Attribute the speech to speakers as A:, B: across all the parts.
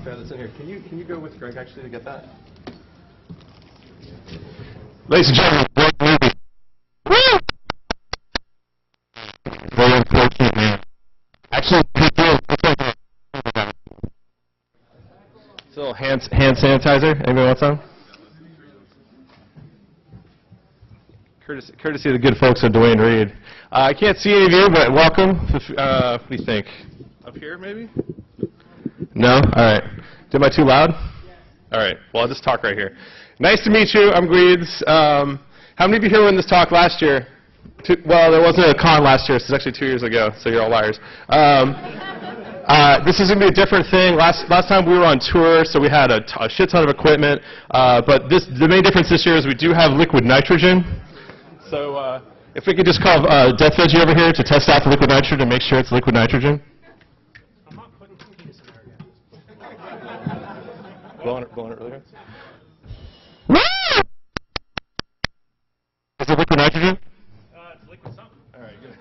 A: keep this in here. Can you go with Greg actually to get that?
B: Ladies and gentlemen, great movie. Woo! Very unfortunate, man. Actually, it's a little hand sanitizer. Anybody want some? Courtesy of the good folks at Dwayne Reed. I can't see any of you, but welcome. What do you think? Up here, maybe? No? All right. Am I too loud? All right. Well, I'll just talk right here. Nice to meet you. I'm Gweeds. How many of you here were in this talk last year? Well, there wasn't a con last year. This is actually 2 years ago, so you're all liars. This is going to be a different thing. Last time we were on tour, so we had a shit ton of equipment. But the main difference this year is we do have liquid nitrogen. So if we could just call Death Veggie over here to test out the liquid nitrogen and make sure it's liquid nitrogen.
C: I'm not putting cookies in there yet.
B: Blowing it really hard. Is it liquid nitrogen?
C: It's liquid something.
B: All right, good.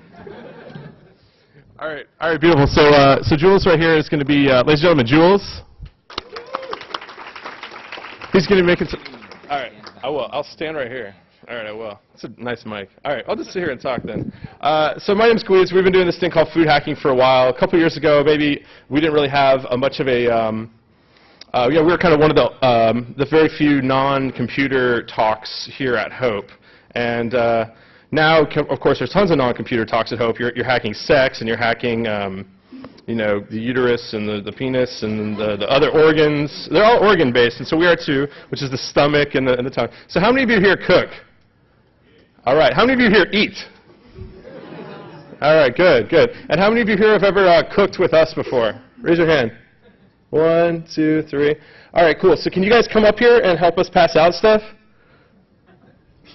B: All right, beautiful. So Jules right here is going to be, ladies and gentlemen, Jules. He's going to be making some. All right, I will. I'll stand right here. All right, I will. It's a nice mic. All right, I'll just sit here and talk then. So my name's Gweeds. We've been doing this thing called food hacking for a while. A couple years ago, maybe we didn't really have much of a. We were kind of one of the very few non-computer talks here at Hope, and now, of course, there's tons of non-computer talks at Hope. You're hacking sex, and you're hacking, the uterus and the penis and the other organs. They're all organ-based, and so we are too, which is the stomach and the tongue. So how many of you here cook? All right. How many of you here eat? All right, good. And how many of you here have ever cooked with us before? Raise your hand. 1, 2, 3. All right, cool. So can you guys come up here and help us pass out stuff?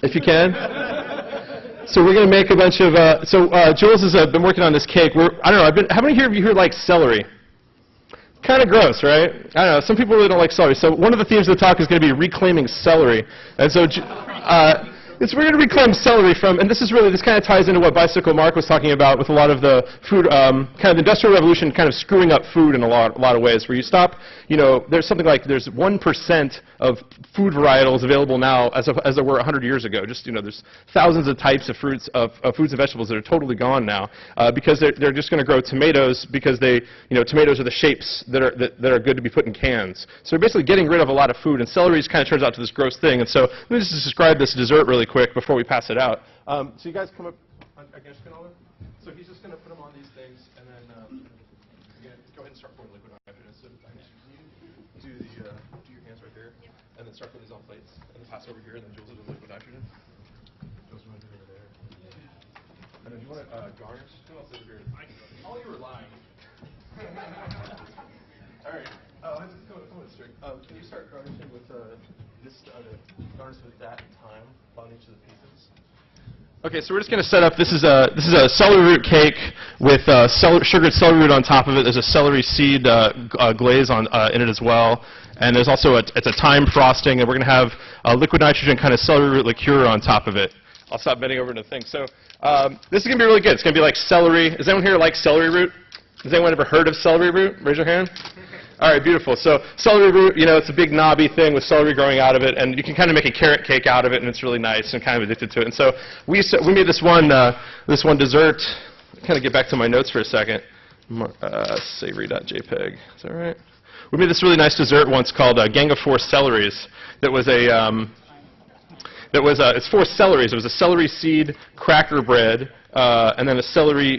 B: If you can. So we're going to make a bunch of, Jules has been working on this cake. I don't know, how many of you here like celery? Kind of gross, right? I don't know, some people really don't like celery. So one of the themes of the talk is going to be reclaiming celery. And so we're going to reclaim celery from, and this kind of ties into what Bicycle Mark was talking about with a lot of the food, kind of the Industrial Revolution kind of screwing up food in a lot of ways, where you stop, there's something like there's 1% of food varietals available now as there were 100 years ago. Just, there's thousands of types of fruits, of foods and vegetables that are totally gone now because they're just going to grow tomatoes because tomatoes are the shapes that are good to be put in cans. So we're basically getting rid of a lot of food, and celery kind of turns out to this gross thing. And so let me just describe this dessert really quick before we pass it out. So you guys come up against canola. So he's just going to put them on these things, and then go ahead and start pouring liquid nitrogen. So can you do your hands right there, and then start putting these on plates, and then pass over here, and then Jules will do liquid nitrogen. Jules, you want to do it over there? And then do you want to garnish? Who else over here? All you were lying. All right. Let's go straight. Can you start garnishing with garnish with that and thyme on each of the pieces? Okay, so we're just going to set up. This is a celery root cake with sugared celery root on top of it. There's a celery seed glaze in it as well, and there's also it's a thyme frosting, and we're going to have liquid nitrogen kind of celery root liqueur on top of it. I'll stop bending over into the thing. So this is going to be really good. It's going to be like celery. Does anyone here like celery root? Has anyone ever heard of celery root? Raise your hand. All right, beautiful. So celery root, it's a big knobby thing with celery growing out of it, and you can kind of make a carrot cake out of it, and it's really nice and kind of addicted to it. And so we made this one dessert. Kind of get back to my notes for a second. Savory.jpg. Is that right? We made this really nice dessert once called Gang of Four Celeries. That was it's 4 celeries. It was a celery seed cracker bread, and then a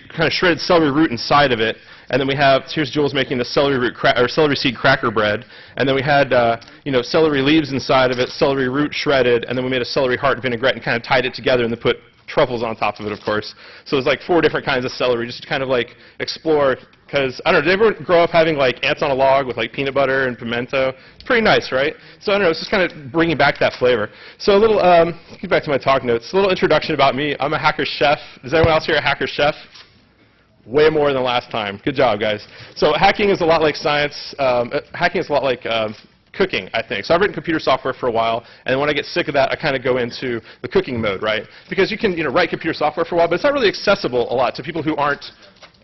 B: kind of shredded celery root inside of it. And then here's Jules making the celery seed cracker bread. And then we had, celery leaves inside of it, celery root shredded, and then we made a celery heart vinaigrette and kind of tied it together and then put truffles on top of it, of course. So it was like 4 different kinds of celery, just to kind of like explore. Because, I don't know, did you ever grow up having like ants on a log with like peanut butter and pimento? It's pretty nice, right? So I don't know, it's just kind of bringing back that flavor. So a little, get back to my talk notes. A little introduction about me. I'm a hacker chef. Is anyone else here a hacker chef? Way more than last time. Good job, guys. So hacking is a lot like science. Hacking is a lot like cooking, I think. So I've written computer software for a while, and when I get sick of that, I kind of go into the cooking mode, right? Because you can write computer software for a while, but it's not really accessible a lot to people who aren't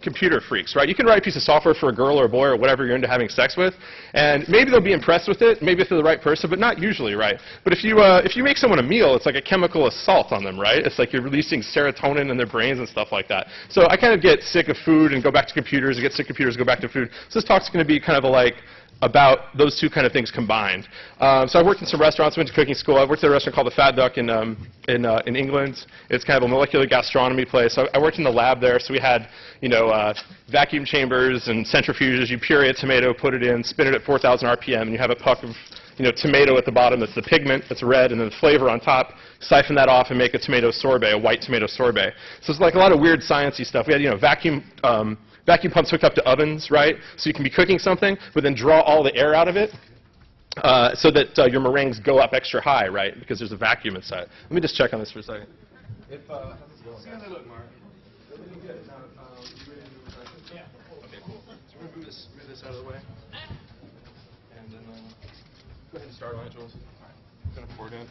B: computer freaks, right? You can write a piece of software for a girl or a boy or whatever you're into having sex with, and maybe they'll be impressed with it, maybe if they're the right person, but not usually, right? But if you make someone a meal, it's like a chemical assault on them, right? It's like you're releasing serotonin in their brains and stuff like that. So I kind of get sick of food and go back to computers, and get sick of computers and go back to food. So this talk's going to be kind of about those two kind of things combined. So I worked in some restaurants, went to cooking school. I worked at a restaurant called the Fat Duck in England. It's kind of a molecular gastronomy place. So I worked in the lab there. So we had, vacuum chambers and centrifuges. You puree a tomato, put it in, spin it at 4,000 RPM, and you have a puck of tomato at the bottom. That's the pigment. That's red, and then the flavor on top. Siphon that off and make a tomato sorbet, a white tomato sorbet. So it's like a lot of weird sciencey stuff. We had vacuum pumps hooked up to ovens, right? So you can be cooking something, but then draw all the air out of it so that your meringues go up extra high, right? Because there's a vacuum inside. Let me just check on this for a second. How's this going? See look, Mark. Everything good. Now, you ready to move the yeah. Okay, cool. So we're going to move this out of the way. And then go ahead and start on it, Jules. I'm going to pour it in.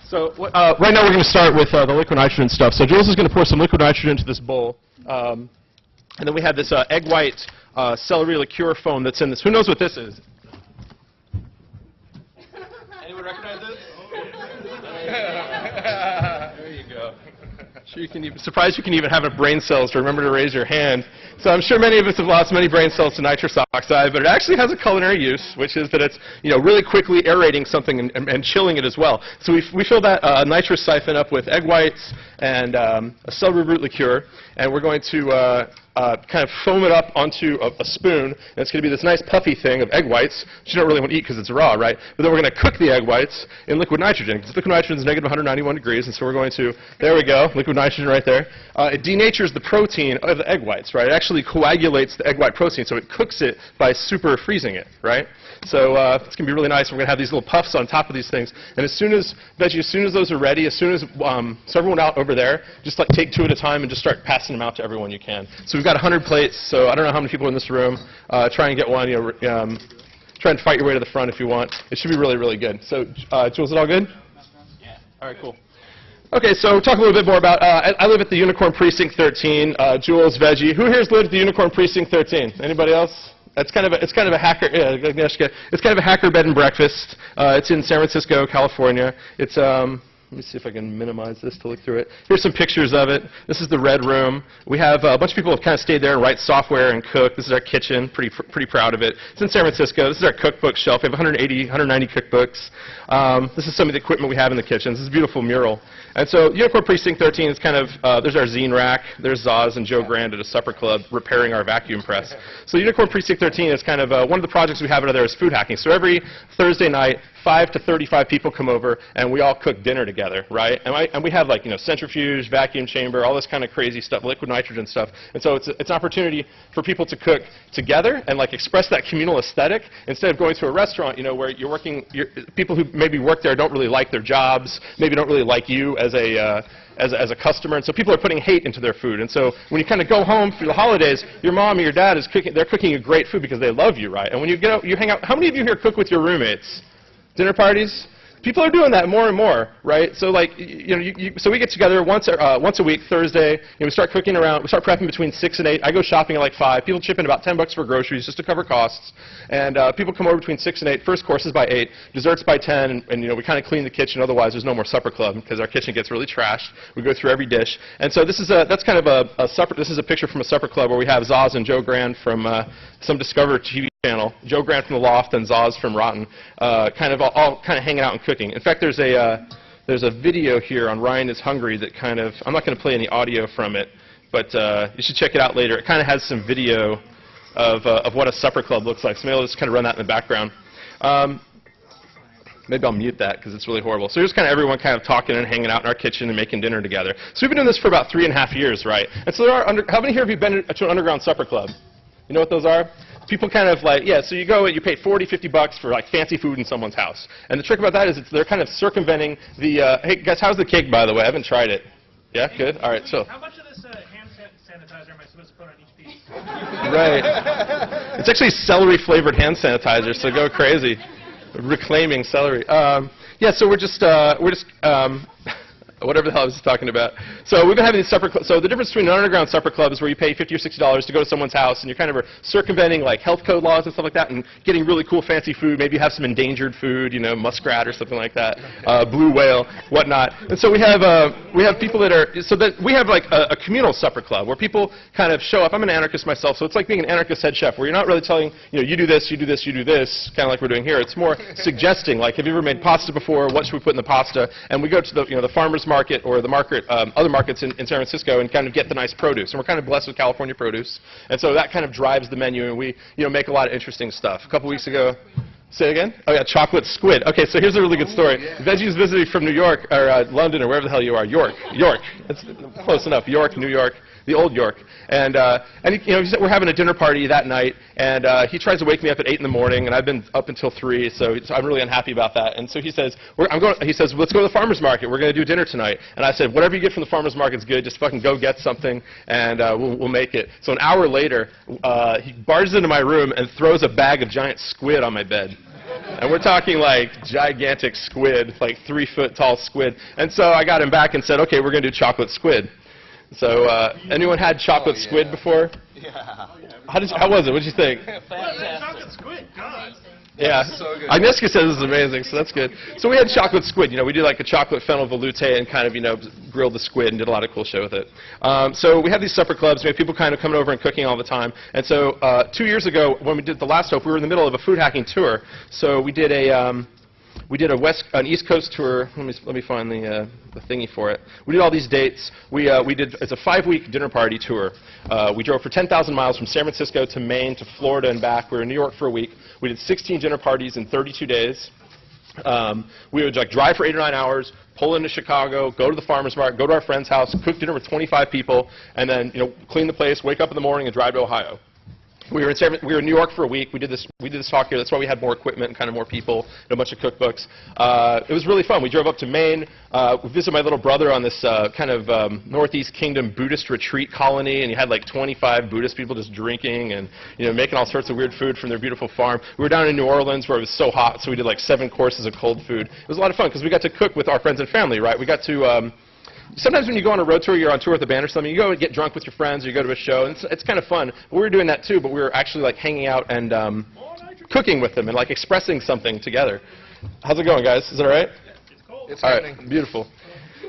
B: So right now we're going to start with the liquid nitrogen stuff. So Jules is going to pour some liquid nitrogen into this bowl. And then we have this egg white celery liqueur foam that's in this. Who knows what this is? Anyone recognize this? There you go. Sure, you can surprised you can even have brain cells to remember to raise your hand. So I'm sure many of us have lost many brain cells to nitrous oxide, but it actually has a culinary use, which is that it's really quickly aerating something and chilling it as well. So we fill that nitrous siphon up with egg whites and a celery root liqueur, and we're going to kind of foam it up onto a spoon, and it's going to be this nice puffy thing of egg whites, which you don't really want to eat because it's raw, right? But then we're going to cook the egg whites in liquid nitrogen, because liquid nitrogen is negative 191 degrees, and so we're going to, there we go, liquid nitrogen right there. It denatures the protein of the egg whites, right? It actually coagulates the egg white protein, so it cooks it by super freezing it, right? So it's going to be really nice. We're going to have these little puffs on top of these things. And as soon as those are ready, as soon as so everyone out over there, just like take two at a time and just start passing them out to everyone you can. So we've got 100 plates. So I don't know how many people in this room. Try and get one. Try and fight your way to the front if you want. It should be really, really good. So Jules, is it all good? Yeah. All right, cool. Okay, so talk a little bit more about, I live at the Unicorn Precinct 13, Jules, Veggie. Who here's lived at the Unicorn Precinct 13? Anybody else? It's kind of a hacker. It's kind of a hacker bed and breakfast. It's in San Francisco, California. It's let me see if I can minimize this to look through it. Here's some pictures of it. This is the red room. We have a bunch of people who have kind of stayed there and write software and cook. This is our kitchen. Pretty proud of it. It's in San Francisco. This is our cookbook shelf. We have 180, 190 cookbooks. This is some of the equipment we have in the kitchen. This is a beautiful mural. And so Unicorn Precinct 13 is kind of, there's our zine rack. There's Zaz and Joe Grand at a supper club repairing our vacuum press. So Unicorn Precinct 13 is kind of, one of the projects we have out there is food hacking. So every Thursday night, 5 to 35 people come over, and we all cook dinner together, right? And we have like, centrifuge, vacuum chamber, all this kind of crazy stuff, liquid nitrogen stuff. And so it's an opportunity for people to cook together and like express that communal aesthetic instead of going to a restaurant, where you're working, people who maybe work there don't really like their jobs, maybe don't really like you as a customer, and so people are putting hate into their food. And so when you kind of go home for the holidays, your mom or your dad is cooking, they're cooking a great food because they love you, right? And when you get out, you hang out, how many of you here cook with your roommates? Dinner parties? People are doing that more and more, right? So like, so we get together once a week, Thursday, we start cooking around, we start prepping between 6 and 8. I go shopping at like 5. People chip in about $10 for groceries just to cover costs. And people come over between 6 and 8. First course is by 8, desserts by 10, and we kind of clean the kitchen. Otherwise, there's no more supper club because our kitchen gets really trashed. We go through every dish. And so that's kind of a supper. This is a picture from a supper club where we have Zaz and Joe Grand from some Discover TV channel, Joe Grant from The Loft and Zaz from Rotten, kind of all kind of hanging out and cooking. In fact, there's a video here on Ryan is Hungry that kind of, I'm not going to play any audio from it, but you should check it out later. It kind of has some video of what a supper club looks like. So maybe I'll just kind of run that in the background. Maybe I'll mute that because it's really horrible. So here's kind of everyone kind of talking and hanging out in our kitchen and making dinner together. So we've been doing this for about 3.5 years, right? And so how many here have you been to an underground supper club? You know what those are? People kind of like, yeah, so you go and you pay $40, $50 for like fancy food in someone's house. And the trick about that is they're kind of circumventing the, hey guys, how's the cake by the way? I haven't tried it. Yeah, good? All right, so.
C: How much of this hand sanitizer am I supposed to put on each piece?
B: Right. It's actually celery flavored hand sanitizer, so go crazy. Reclaiming celery. Yeah, so we're just whatever the hell I was talking about. So we've been having these supper clubs. So the difference between an underground supper club is where you pay $50 or $60 to go to someone's house, and you're kind of circumventing like health code laws and stuff like that, and getting really cool, fancy food. Maybe you have some endangered food, you know, muskrat or something like that, blue whale, whatnot. And so we have people that are we have like a communal supper club where people kind of show up. I'm an anarchist myself, so it's like being an anarchist head chef, where you're not really telling, you know, you do this, you do this, you do this, kind of like we're doing here. It's more suggesting, like, have you ever made pasta before? What should we put in the pasta? And we go to the farmer's market or the market, other markets in San Francisco, and kind of get the nice produce. And we're kind of blessed with California produce, and so that kind of drives the menu, and we make a lot of interesting stuff. A couple weeks ago. Say it again? Oh, yeah, chocolate squid. Okay, so here's a really good story. Veggie's visiting from New York, or London, or wherever the hell you are. York. It's close enough. York, New York, the old York. And he said we're having a dinner party that night, and he tries to wake me up at 8 in the morning, and I've been up until 3, so I'm really unhappy about that. And so he says, let's go to the farmer's market. We're going to do dinner tonight. And I said, whatever you get from the farmer's market's good. Just fucking go get something, and we'll make it. So an hour later, he barges into my room and throws a bag of giant squid on my bed. And we're talking like gigantic squid, like 3-foot tall squid. And so I got him back and said, okay, we're going to do chocolate squid. So anyone had chocolate squid before?
D: Yeah.
B: How was it? What did you think?
C: Chocolate squid, God.
B: Yeah.
D: So good.
B: Agnieszka says this is amazing, so that's good. So we had chocolate squid. We did like a chocolate fennel veloute and kind of, grilled the squid and did a lot of cool shit with it. So we have these supper clubs. We have people kind of coming over and cooking all the time. And so 2 years ago, when we did the last Hope, we were in the middle of a food hacking tour. So we did an East Coast tour. Let me find the thingy for it. We did all these dates. It's a 5-week dinner party tour. We drove for 10,000 miles from San Francisco to Maine to Florida and back. We were in New York for a week. We did 16 dinner parties in 32 days. We would drive for 8 or 9 hours, pull into Chicago, go to the farmer's market, go to our friend's house, cook dinner with 25 people, and then clean the place, wake up in the morning, and drive to Ohio. We were in New York for a week. We did this talk here. That's why we had more equipment and kind of more people and a bunch of cookbooks. It was really fun. We drove up to Maine. We visited my little brother on this kind of Northeast Kingdom Buddhist retreat colony, and you had like 25 Buddhist people just drinking and making all sorts of weird food from their beautiful farm. We were down in New Orleans where it was so hot, so we did like 7 courses of cold food. It was a lot of fun because we got to cook with our friends and family, right? We got to sometimes when you go on a road tour, you're on tour with a band or something, you go and get drunk with your friends or you go to a show, and it's kind of fun. We were doing that too, but we were actually like hanging out and cooking with them and like expressing something together. How's it going, guys? Is it all right?
C: It's cold.
D: It's
B: all
D: happening.
B: right, beautiful.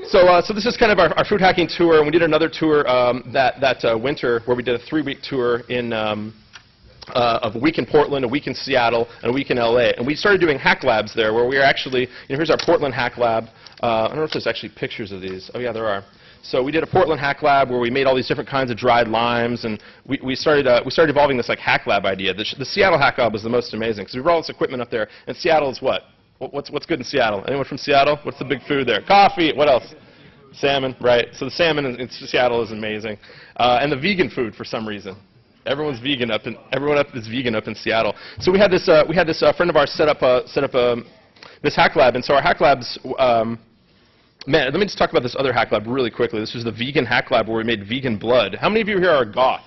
B: So this is kind of our food hacking tour, and we did another tour that winter where we did a 3-week tour of a week in Portland, a week in Seattle, and a week in LA. And we started doing hack labs there where we were actually, here's our Portland hack lab. I don't know if there's actually pictures of these. Oh, yeah, there are. So we did a Portland hack lab where we made all these different kinds of dried limes, and we started evolving this like hack lab idea. The Seattle hack lab was the most amazing because we brought all this equipment up there. And Seattle is what? What's good in Seattle? Anyone from Seattle? What's the big food there? Coffee. What else? Salmon, right? So the salmon in Seattle is amazing, and the vegan food for some reason. Everyone is vegan up in Seattle. So we had this friend of ours set up this hack lab, and so our hack labs. Man, let me just talk about this other hack lab really quickly. This was the vegan hack lab where we made vegan blood. How many of you here are goth?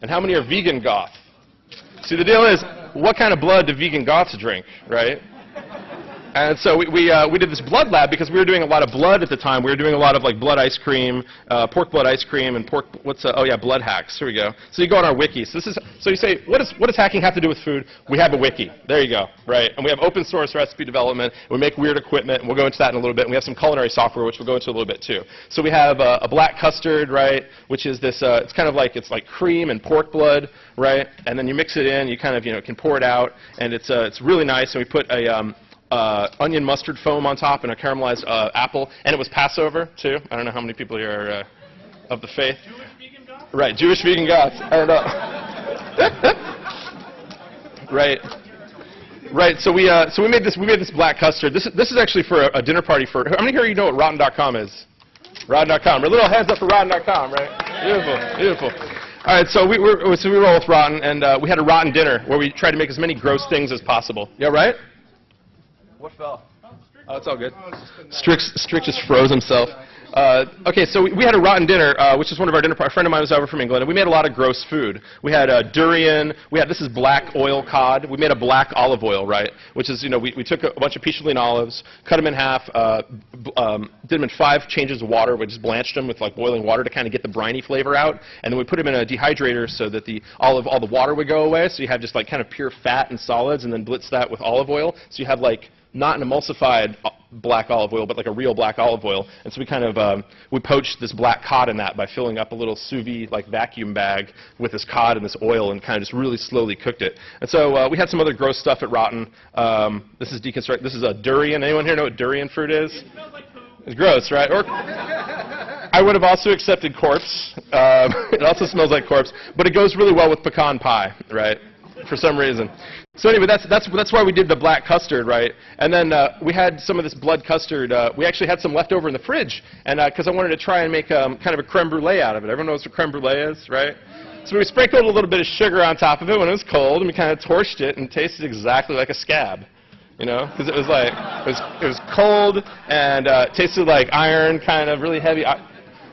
B: And how many are vegan goth? See, the deal is, what kind of blood do vegan goths drink, right? And so we did this blood lab because we were doing a lot of blood at the time. We were doing a lot of like blood ice cream, pork blood ice cream, and blood hacks. Here we go. So you go on our wiki. So you say, what does hacking have to do with food? We have a wiki. There you go, right? And we have open source recipe development. We make weird equipment, and we'll go into that in a little bit. And we have some culinary software, which we'll go into a little bit too. So we have a black custard, right? Which is this. It's kind of like cream and pork blood, right? And then you mix it in. You kind of can pour it out, and it's really nice. And we put a onion mustard foam on top and a caramelized apple, and it was Passover too. I don't know how many people here are of the faith.
C: Jewish vegan goth?
B: Right, Jewish vegan goths. I don't know. Right. So we made this black custard. This is actually for a dinner party for. How many here know what Rotten.com is? Rotten.com. A little hands up for Rotten.com, right? Beautiful. All right, so we roll with Rotten, and we had a Rotten dinner where we tried to make as many gross things as possible. Yeah, right? What fell? Oh, it's all good. Strix just froze himself. Okay, so we had a rotten dinner, which is one of our dinner. A friend of mine was over from England, and we made a lot of gross food. We had durian. This is black oil cod. We made a black olive oil, right? Which is, we took a bunch of Picholine olives, cut them in half, did them in 5 changes of water. We just blanched them with like boiling water to kind of get the briny flavor out, and then we put them in a dehydrator so that all the water would go away. So you have just like kind of pure fat and solids, and then blitz that with olive oil. So you have like not an emulsified black olive oil, but like a real black olive oil. And so we kind of we poached this black cod in that by filling up a little sous vide like vacuum bag with this cod and this oil, and kind of just really slowly cooked it. And so we had some other gross stuff at Rotten. This is deconstruct. This is a durian. Anyone here know what durian fruit is?
C: It smells like poo.
B: It's gross, right? Or I would have also accepted corpse. It also smells like corpse, but it goes really well with pecan pie, right? For some reason. So anyway, that's why we did the black custard, right? And then we had some of this blood custard. We actually had some left over in the fridge, and because I wanted to try and make kind of a creme brulee out of it. Everyone knows what creme brulee is, right? So we sprinkled a little bit of sugar on top of it when it was cold, and we kind of torched it, and it tasted exactly like a scab, because it was like it was cold and it tasted like iron, kind of really heavy.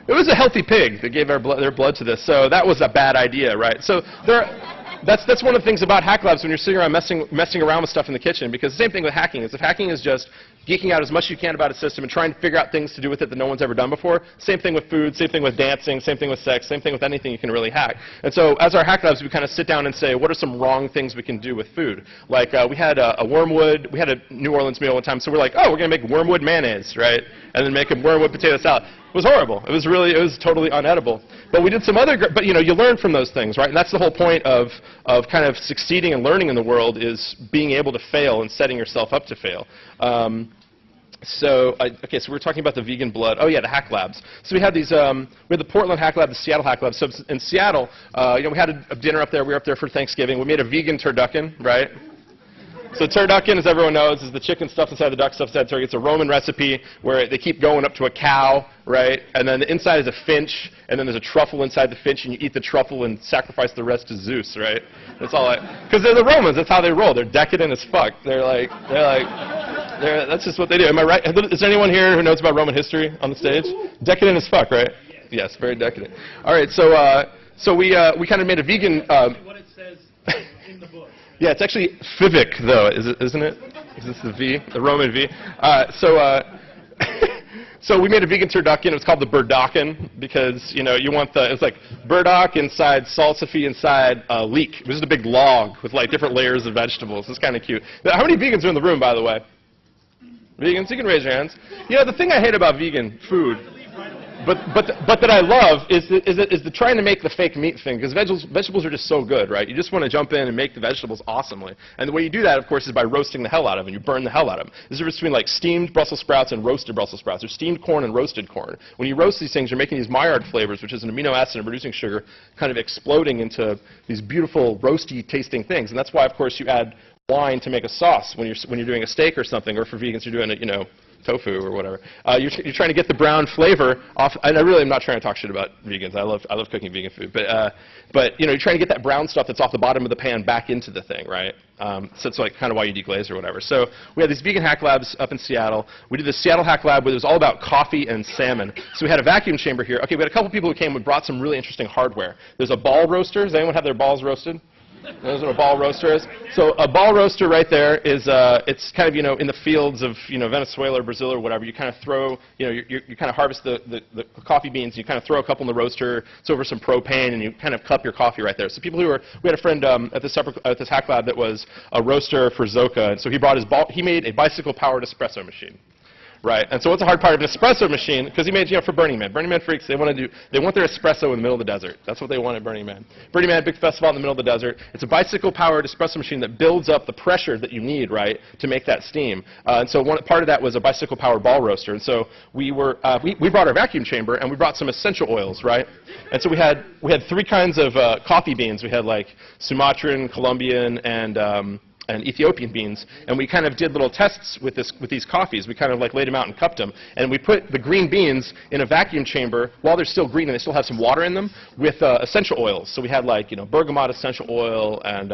B: It was a healthy pig that gave their blood to this, so that was a bad idea, right? So that's one of the things about hack labs when you're sitting around messing around with stuff in the kitchen, because the same thing with hacking is if hacking is just geeking out as much as you can about a system and trying to figure out things to do with it that no one's ever done before. Same thing with food, same thing with dancing, same thing with sex, same thing with anything you can really hack. And so as our hack labs, we kind of sit down and say, what are some wrong things we can do with food? Like we had a wormwood, we had a New Orleans meal one time, so we're like, oh, we're going to make wormwood mayonnaise, right? And then make a wormwood potato salad. It was horrible. It was totally unedible. But we did some other, but you learn from those things, right? And that's the whole point of kind of succeeding and learning in the world, is being able to fail and setting yourself up to fail. So we're talking about the vegan blood. Oh yeah, the hack labs. So we had these. We had the Portland hack lab, the Seattle hack lab. So in Seattle, we had a dinner up there. We were up there for Thanksgiving. We made a vegan turducken, right? So turducken, as everyone knows, is the chicken stuffed inside the duck stuffed inside the turkey. It's a Roman recipe where they keep going up to a cow, right? And then the inside is a finch, and then there's a truffle inside the finch, and you eat the truffle and sacrifice the rest to Zeus, right? That's all. Because they're the Romans. That's how they roll. They're decadent as fuck. That's just what they do. Am I right? Is there anyone here who knows about Roman history on the stage? Decadent as fuck, right? Yes, very decadent. All right, so we kind of made a vegan.
C: What it says in the book.
B: Yeah, it's actually Fivic, though, isn't it? Is this the V, the Roman V? So we made a vegan turducken. It was called the burdocken because, you want it's like burdock inside salsify inside leek. It was just a big log with like different layers of vegetables. It's kind of cute. How many vegans are in the room, by the way? Vegans, you can raise your hands. The thing I hate about vegan food, but that I love is the trying to make the fake meat thing, because vegetables are just so good, right? You just want to jump in and make the vegetables awesomely. And the way you do that, of course, is by roasting the hell out of them. You burn the hell out of them. There's a difference between like steamed Brussels sprouts and roasted Brussels sprouts, or steamed corn and roasted corn. When you roast these things, you're making these Maillard flavors, which is an amino acid and reducing sugar, kind of exploding into these beautiful roasty tasting things. And that's why, of course, you add wine to make a sauce when you're doing a steak or something, or for vegans, you're doing it, tofu or whatever. You're trying to get the brown flavor off. And I really am not trying to talk shit about vegans. I love cooking vegan food. But you're trying to get that brown stuff that's off the bottom of the pan back into the thing, right? So it's like kind of why you deglaze or whatever. So we had these vegan hack labs up in Seattle. We did the Seattle hack lab where it was all about coffee and salmon. So we had a vacuum chamber here. Okay, we had a couple people who came and brought some really interesting hardware. There's a ball roaster. Does anyone have their balls roasted? Knows what a ball roaster is? So a ball roaster right there is, it's kind of, in the fields of, Venezuela or Brazil or whatever. You kind of throw, you kind of harvest the coffee beans. You kind of throw a couple in the roaster. It's over some propane, and you kind of cup your coffee right there. So we had a friend at this hack lab that was a roaster for Zoka, and so he brought he made a bicycle-powered espresso machine. Right, and so what's the hard part of an espresso machine? Because he made, for Burning Man. Burning Man freaks, they want their espresso in the middle of the desert. That's what they want at Burning Man. Burning Man, big festival in the middle of the desert. It's a bicycle-powered espresso machine that builds up the pressure that you need, right, to make that steam. And so part of that was a bicycle-powered ball roaster. And so we brought our vacuum chamber, and we brought some essential oils, right? And so we had 3 kinds of coffee beans. We had like Sumatran, Colombian, and Ethiopian beans, and we kind of did little tests with these coffees. We kind of like laid them out and cupped them, and we put the green beans in a vacuum chamber while they're still green and they still have some water in them with essential oils. So we had like bergamot essential oil and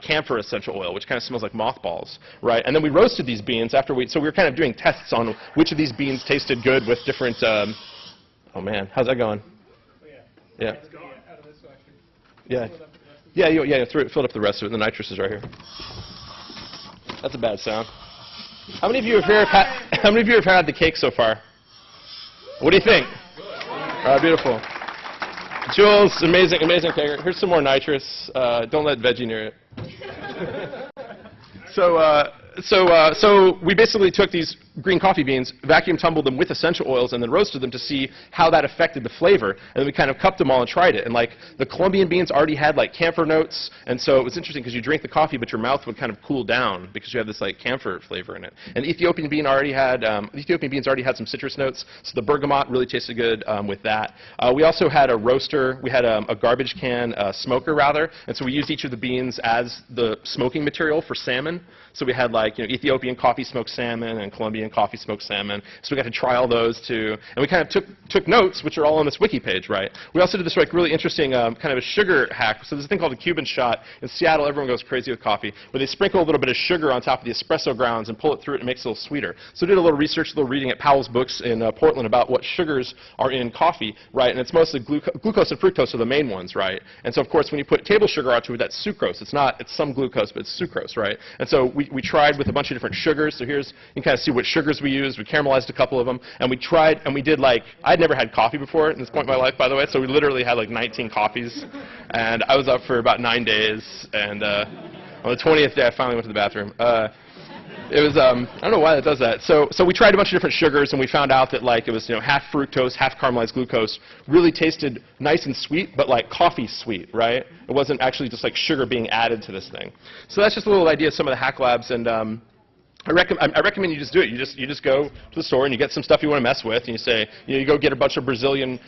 B: camphor essential oil, which kind of smells like mothballs, right? And then we roasted these beans after so we were kind of doing tests on which of these beans tasted good with different, oh man, how's that going? Yeah. Yeah. Yeah, filled up the rest of it. The nitrous is right here. That's a bad sound. How many of you have had the cake so far? What do you think? Beautiful. Jules, amazing cake. Here's some more nitrous. Don't let veggie near it. So we basically took these green coffee beans, vacuum tumbled them with essential oils, and then roasted them to see how that affected the flavor. And then we kind of cupped them all and tried it. And like the Colombian beans already had like camphor notes, and so it was interesting because you drink the coffee, but your mouth would kind of cool down because you have this like camphor flavor in it. And the Ethiopian beans already had some citrus notes, so the bergamot really tasted good with that. We also had a roaster. We had a garbage can smoker rather, and so we used each of the beans as the smoking material for salmon. So we had like Ethiopian coffee smoked salmon and Colombian coffee smoked salmon. So we got to try all those too, and we kind of took notes, which are all on this wiki page, right? We also did this like really interesting kind of a sugar hack. So there's a thing called the Cuban shot in Seattle. Everyone goes crazy with coffee, where they sprinkle a little bit of sugar on top of the espresso grounds and pull it through it and it makes it a little sweeter. So we did a little research, a little reading at Powell's books in Portland about what sugars are in coffee, right? And it's mostly glucose and fructose are the main ones, right? And so of course when you put table sugar onto it, that's sucrose. It's some glucose, but it's sucrose, right? And so we tried with a bunch of different sugars. So here's, you can kind of see what sugars we used. We caramelized a couple of them, and we tried, and we did like, I'd never had coffee before at this point in my life, by the way, so we literally had like 19 coffees, and I was up for about 9 days, and on the 20th day I finally went to the bathroom. It was, I don't know why that does that. So we tried a bunch of different sugars, and we found out that like it was half fructose, half caramelized glucose, really tasted nice and sweet, but like coffee sweet, right? It wasn't actually just like sugar being added to this thing. So that's just a little idea of some of the hack labs, and I recommend you just do it. You just go to the store and you get some stuff you want to mess with, and you say, you go get a bunch of Brazilian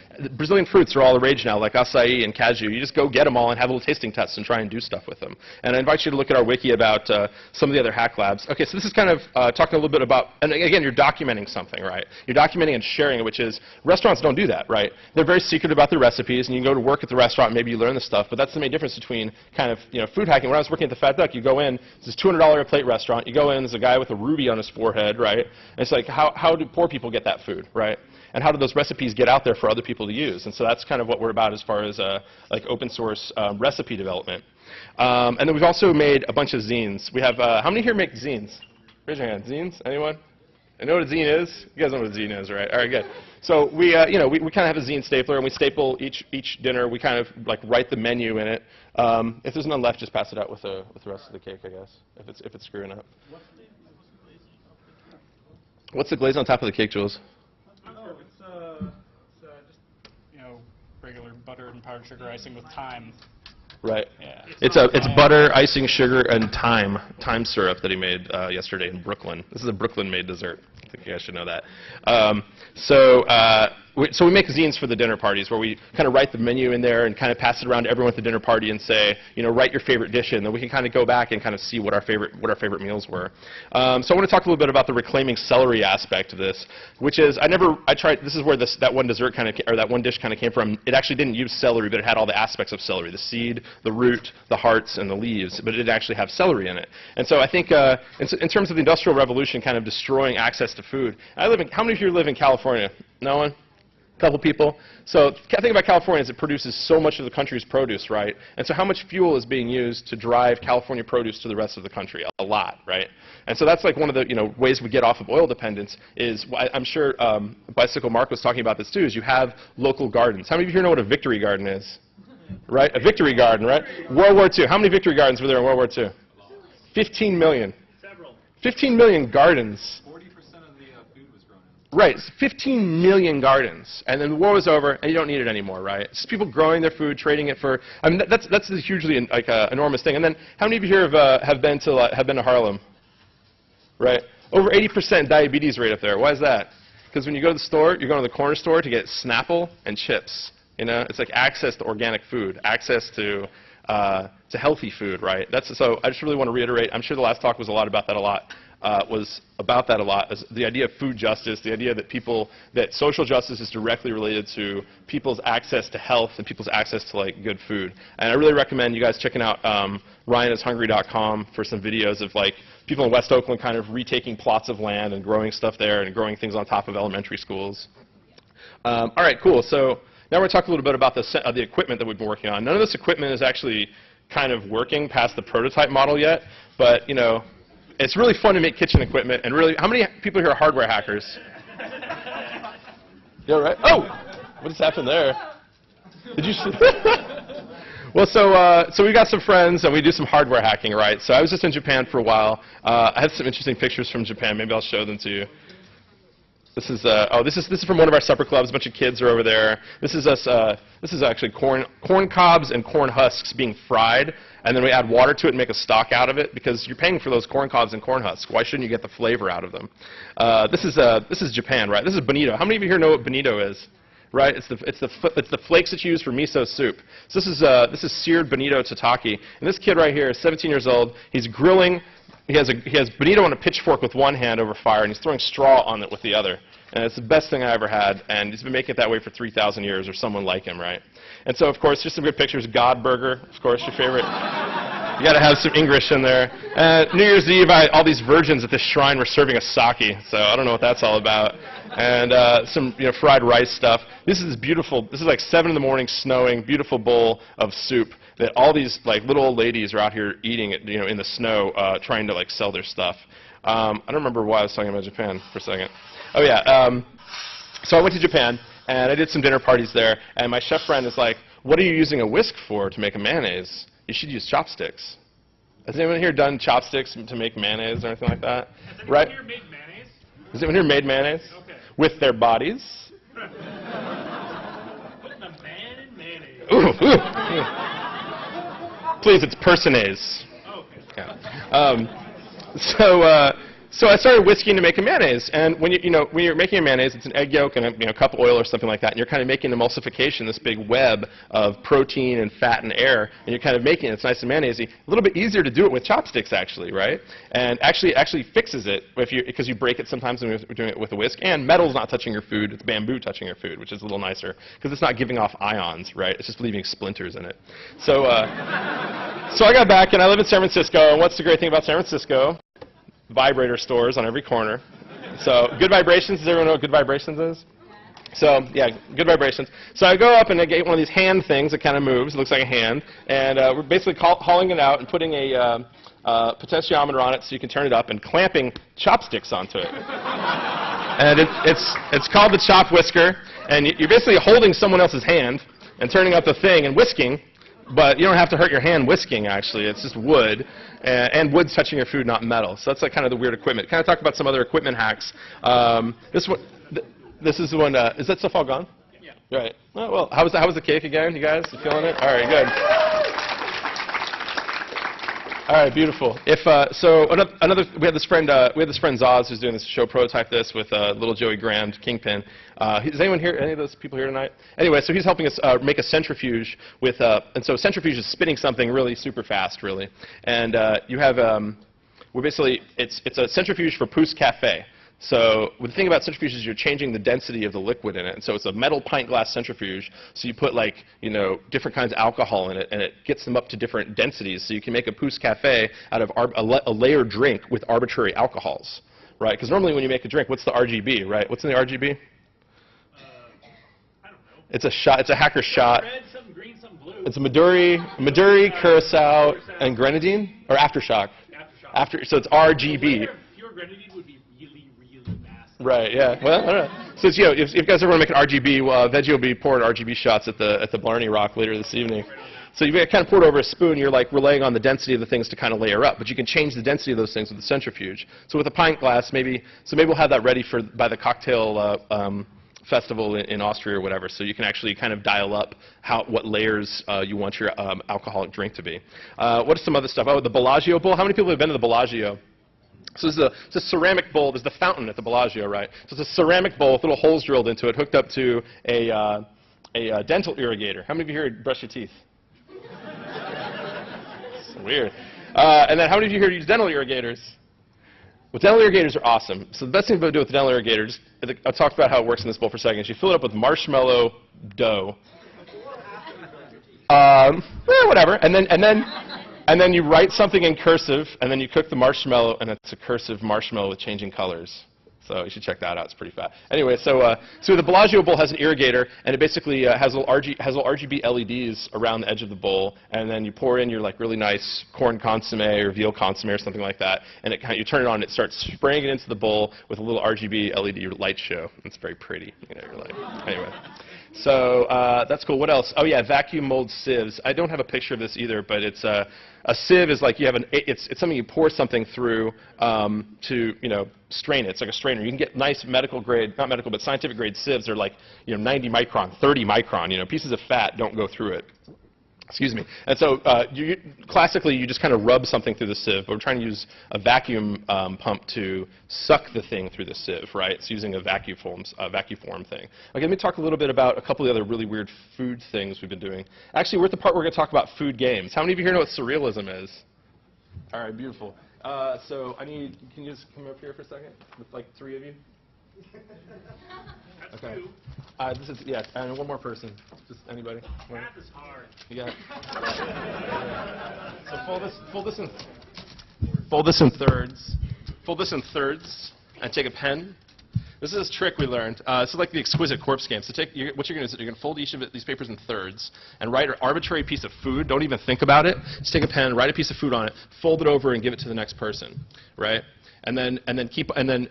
B: fruits are all the rage now, like acai and cashew. You just go get them all and have little tasting tests and try and do stuff with them. And I invite you to look at our wiki about some of the other hack labs. Okay, so this is kind of talking a little bit about, and again, you're documenting something, right? You're documenting and sharing it, which is, restaurants don't do that, right? They're very secret about their recipes, and you can go to work at the restaurant and maybe you learn this stuff, but that's the main difference between kind of food hacking. When I was working at the Fat Duck, you go in, it's this $200 a plate restaurant, you go in, there's a guy with a ruby on his forehead, right? And it's like, how do poor people get that food, right? And how do those recipes get out there for other people to use? And so that's kind of what we're about as far as like open source recipe development. And then we've also made a bunch of zines. We have, how many here make zines? Raise your hand. Zines? Anyone? I know what a zine is? You guys know what a zine is, right? All right, good. So we, we kind of have a zine stapler, and we staple each dinner. We kind of like write the menu in it. If there's none left, just pass it out with the rest of the cake, I guess, if it's screwing up. What's the glaze on top of the cake, Jules?
C: Oh, it's just regular butter and powdered sugar icing with thyme.
B: Right.
C: Yeah.
B: It's butter, icing, sugar, and thyme syrup that he made yesterday in Brooklyn. This is a Brooklyn-made dessert. I think you guys should know that. So we make zines for the dinner parties where we kind of write the menu in there and kind of pass it around to everyone at the dinner party and say, write your favorite dish in. Then we can kind of go back and kind of see what our favorite meals were. So I want to talk a little bit about the reclaiming celery aspect of this, which is I tried. This is where that one dessert that one dish kind of came from. It actually didn't use celery, but it had all the aspects of celery: the seed, the root, the hearts, and the leaves. But it did actually have celery in it. And so I think in terms of the Industrial Revolution, kind of destroying access to food. How many of you live in California? No one? A couple people. So the thing about California is it produces so much of the country's produce, right? And so how much fuel is being used to drive California produce to the rest of the country? A lot, right? And so that's like one of the ways we get off of oil dependence is, I'm sure Bicycle Mark was talking about this too, is you have local gardens. How many of you here know what a victory garden is? Right? A victory garden, right? World War II. How many victory gardens were there in World War II? 15 million.
C: Several.
B: 15 million gardens.
A: 40% of the food was grown in.
B: Right, 15 million gardens, and then the war was over, and you don't need it anymore, right? It's just people growing their food, trading it for. I mean, that's a hugely enormous thing. And then, how many of you here have been to Harlem? Right, over 80% diabetes rate up there. Why is that? Because when you go to the store, you're going to the corner store to get Snapple and chips. It's like access to organic food, access to healthy food, right? So I just really want to reiterate. I'm sure the last talk was about that a lot. Is the idea of food justice, the idea that social justice is directly related to people's access to health and people's access to like good food. And I really recommend you guys checking out ryanishungry.com for some videos of like people in West Oakland kind of retaking plots of land and growing stuff there and growing things on top of elementary schools. All right, cool. So now we're going to talk a little bit about the equipment that we've been working on. None of this equipment is actually kind of working past the prototype model yet, but you know, it's really fun to make kitchen equipment. And really, how many people here are hardware hackers? Yeah, right. Oh, what just happened there? Did you see? Well, so we got some friends and we do some hardware hacking, right? So I was just in Japan for a while. I have some interesting pictures from Japan. Maybe I'll show them to you. This is this is from one of our supper clubs. A bunch of kids are over there. This is us. This is actually corn cobs and corn husks being fried, and then we add water to it and make a stock out of it because you're paying for those corn cobs and corn husks. Why shouldn't you get the flavor out of them? This is Japan, right? This is bonito. How many of you here know what bonito is? Right? It's the flakes that you use for miso soup. So this is seared bonito tataki, and this kid right here is 17 years old. He's grilling. He has bonito on a pitchfork with one hand over fire, and he's throwing straw on it with the other. And it's the best thing I ever had, and he's been making it that way for 3,000 years, or someone like him, right? And so, of course, just some good pictures. God Burger, of course, your favorite. You got to have some English in there. New Year's Eve, all these virgins at this shrine were serving us sake, so I don't know what that's all about. And some fried rice stuff. This is beautiful. This is like 7 in the morning, snowing, beautiful bowl of soup that all these like little old ladies are out here eating it, in the snow, trying to like sell their stuff. I don't remember why I was talking about Japan for a second. Oh yeah. So I went to Japan and I did some dinner parties there, and my chef friend is like, "What are you using a whisk for to make a mayonnaise? You should use chopsticks." Has anyone here done chopsticks to make mayonnaise or anything like that?
C: Has anyone here made mayonnaise?
B: Has anyone here made mayonnaise?
C: Okay.
B: With their bodies?
C: Putting a man in mayonnaise.
B: Ooh, ooh. Please, it's personaise.
C: Oh, okay.
B: Yeah. So I started whisking to make a mayonnaise, and when you're making a mayonnaise, it's an egg yolk and a cup of oil or something like that, and you're kind of making an emulsification, this big web of protein and fat and air, and you're kind of making it. It's nice and mayonnaise-y. A little bit easier to do it with chopsticks, actually, right? And actually fixes it because you break it sometimes when you're doing it with a whisk. And metal's not touching your food; it's bamboo touching your food, which is a little nicer because it's not giving off ions, right? It's just leaving splinters in it. So so I got back, and I live in San Francisco. And what's the great thing about San Francisco? Vibrator stores on every corner. So good vibrations, does everyone know what good vibrations is? So yeah, good vibrations. So I go up and I get one of these hand things that kind of moves. It looks like a hand. And we're basically hauling it out and putting a potentiometer on it so you can turn it up and clamping chopsticks onto it. And it's called the chop whisker. And you're basically holding someone else's hand and turning up the thing and whisking. But you don't have to hurt your hand whisking, actually. It's just wood, and wood's touching your food, not metal. So that's like kind of the weird equipment. Kind of talk about some other equipment hacks. This is the one. Is that stuff all gone? Yeah. Right. Oh, well, how was the cake again? You guys, you feeling it? All right, good. All right, beautiful. So we had this friend Zoz who's doing this show Prototype This with little Joey Grand, Kingpin. Is anyone here? Any of those people here tonight? Anyway, so he's helping us make a centrifuge with, and so centrifuge is spinning something really super fast, really. And you have, it's a centrifuge for Pousse Cafe. So the thing about centrifuge is you're changing the density of the liquid in it. And so it's a metal pint glass centrifuge. So you put different kinds of alcohol in it, and it gets them up to different densities. So you can make a Pousse Cafe out of a layered drink with arbitrary alcohols, right? Because normally when you make a drink, what's the RGB, right? What's in the RGB?
C: I don't know.
B: It's a shot. It's a hacker shot.
C: Red, some green, some blue.
B: It's a Maduri, Curacao, and grenadine, or Aftershock.
C: Aftershock.
B: So it's RGB.
C: Pure grenadine would be really, really massive.
B: Right. Yeah. Well, I don't know. So it's, if you guys ever want to make an RGB, Veggie will be pouring RGB shots at the Blarney Rock later this evening. So you kind of pour it over a spoon. You're like relaying on the density of the things to kind of layer up, but you can change the density of those things with the centrifuge. So with a pint glass, maybe we'll have that ready by the cocktail festival in Austria or whatever. So you can actually kind of dial up what layers you want your alcoholic drink to be. What is some other stuff? Oh, the Bellagio bowl. How many people have been to the Bellagio? So it's a ceramic bowl. There's the fountain at the Bellagio, right? So it's a ceramic bowl with little holes drilled into it, hooked up to a dental irrigator. How many of you here brush your teeth? It's weird. And then how many of you here use dental irrigators? Well, dental irrigators are awesome. So the best thing to do with the dental irrigator, I'll talk about how it works in this bowl for a second. You fill it up with marshmallow dough. Whatever. And then And then you write something in cursive, and then you cook the marshmallow, and it's a cursive marshmallow with changing colors. So you should check that out. It's pretty fat. Anyway, so the Bellagio bowl has an irrigator, and it basically has little RGB LEDs around the edge of the bowl, and then you pour in your like really nice corn consomme or veal consomme or something like that, and you turn it on, and it starts spraying it into the bowl with a little RGB LED light show. It's very pretty. You know, you're like, anyway. So that's cool. What else? Oh yeah, vacuum mold sieves. I don't have a picture of this either, but it's a sieve is like you have it's something you pour something through to strain it. It's like a strainer. You can get nice medical grade, not medical, but scientific grade sieves. They're like 90 micron, 30 micron. Pieces of fat don't go through it. Excuse me. And so classically, you just kind of rub something through the sieve, but we're trying to use a vacuum pump to suck the thing through the sieve, right? It's using a vacuum form thing. Okay, let me talk a little bit about a couple of the other really weird food things we've been doing. Actually, we're at the part where we're going to talk about food games. How many of you here know what surrealism is? All right, beautiful. So can you just come up here for a second with like 3 of you? Okay. This is and one more person. Just anybody.
C: Math is hard.
B: You got it. So fold this in thirds. Fold this in thirds, and take a pen. This is a trick we learned. This is like the exquisite corpse game. So what you're going to do is you're going to fold each of these papers in thirds and write an arbitrary piece of food. Don't even think about it. Just take a pen, write a piece of food on it, fold it over, and give it to the next person, right? And then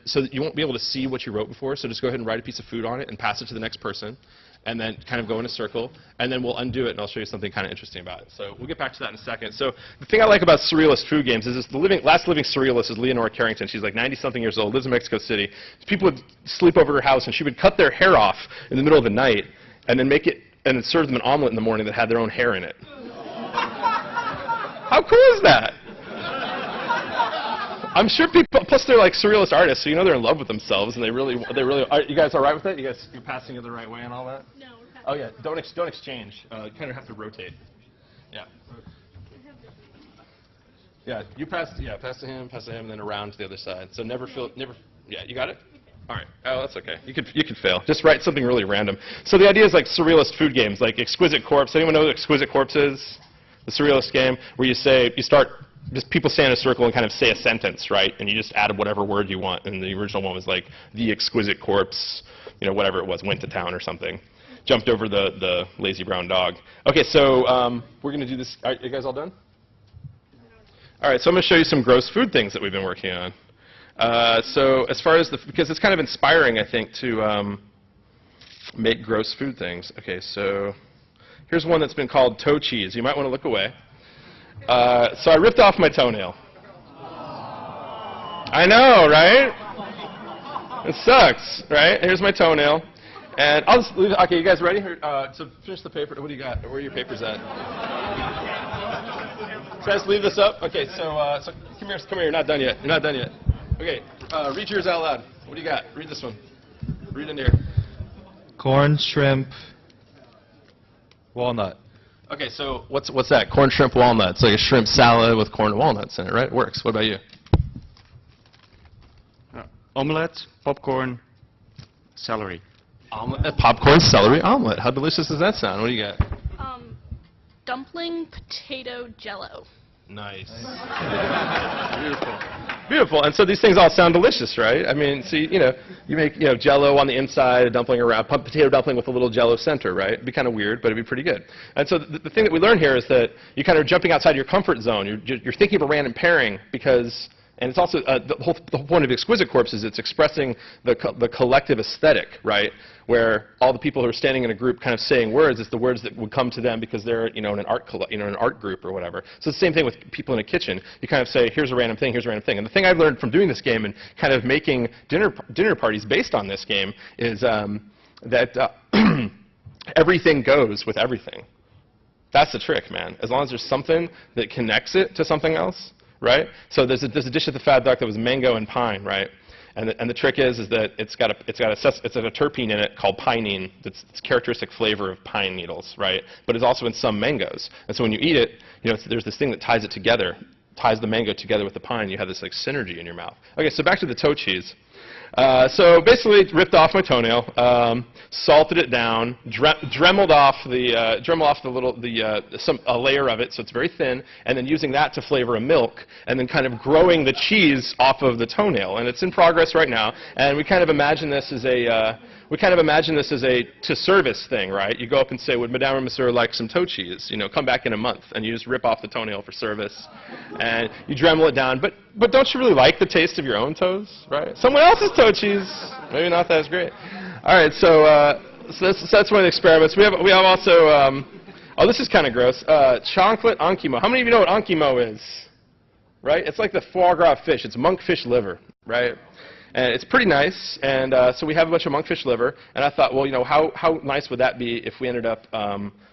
B: so that you won't be able to see what you wrote before. So just go ahead and write a piece of food on it and pass it to the next person, and then kind of go in a circle, and then we'll undo it, and I'll show you something kind of interesting about it. So we'll get back to that in a second. So the thing I like about surrealist food games is the last living surrealist is Leonora Carrington. She's like 90-something years old, lives in Mexico City. People would sleep over her house, and she would cut their hair off in the middle of the night, and then and then serve them an omelet in the morning that had their own hair in it. How cool is that? I'm sure people, plus they're like surrealist artists, so they're in love with themselves, and they really are. You guys all right with it? You're passing it the right way and all that?
D: No, we're passing.
B: Oh yeah, don't exchange. You kind of have to rotate. Yeah. Yeah, pass to him, and then around to the other side. So never. Yeah, you got it? All right. Oh, that's okay. You could fail. Just write something really random. So the idea is like surrealist food games, like Exquisite Corpse. Anyone know what Exquisite Corpse is? The surrealist game where just people stand in a circle and kind of say a sentence, right? And you just add whatever word you want. And the original one was like, the exquisite corpse, whatever it was, went to town or something. Jumped over the lazy brown dog. Okay, so we're going to do this. Are you guys all done? All right, so I'm going to show you some gross food things that we've been working on. So as far as because it's kind of inspiring, I think, to make gross food things. Okay, so here's one that's been called toe cheese. You might want to look away. So I ripped off my toenail. I know, right? It sucks, right? Here's my toenail. And I'll just leave it. Okay, you guys ready? So finish the paper. What do you got? Where are your papers at? Should I just leave this up? Okay, so come here. You're not done yet. Okay, read yours out loud. What do you got? Read this one. Read in here.
E: Corn, shrimp, walnut.
B: Okay, so what's that? Corn, shrimp, walnut. It's like a shrimp salad with corn and walnuts in it, right? It works. What about you?
C: Omelette, popcorn, celery.
B: Omelet, popcorn, celery, omelet. How delicious does that sound? What do you got?
D: Dumpling, potato, jello.
B: Nice. Beautiful. Beautiful. And so these things all sound delicious, right? I mean, see, you make, jello on the inside, a dumpling around, potato dumpling with a little jello center, right? It'd be kind of weird, but it'd be pretty good. And so the thing that we learn here is that you're kind of jumping outside your comfort zone. You're thinking of a random pairing because, and it's also, the whole point of Exquisite Corpse is it's expressing the collective aesthetic, right? Where all the people who are standing in a group kind of saying words, it's the words that would come to them because they're, in an art group or whatever. So it's the same thing with people in a kitchen. You kind of say, here's a random thing, here's a random thing. And the thing I've learned from doing this game and kind of making dinner parties based on this game is that everything goes with everything. That's the trick, man. As long as there's something that connects it to something else, right? So there's a dish at the Fat Duck that was mango and pine, right? And the trick is that it's got a terpene in it called pinene. That's characteristic flavor of pine needles, right? But it's also in some mangoes. And so when you eat it, there's this thing that ties it together, ties the mango together with the pine. You have this like synergy in your mouth. Okay, so back to the toe cheese. So basically, ripped off my toenail, salted it down, dremeled off a layer of it, so it's very thin, and then using that to flavor a milk, and then kind of growing the cheese off of the toenail. And it's in progress right now. And we kind of imagine this as a to-service thing, right? You go up and say, would Madame or Monsieur like some toe cheese? You know, come back in a month, and you just rip off the toenail for service, and you dremel it down. But don't you really like the taste of your own toes, right? Someone else's toe cheese, maybe not that great. All right, so that's one of the experiments. We have also, oh, this is kind of gross, chocolate ankimo. How many of you know what ankimo is? Right? It's like the foie gras fish. It's monkfish liver, right? And it's pretty nice, and so we have a bunch of monkfish liver, and I thought, well, you know, how nice would that be if we ended up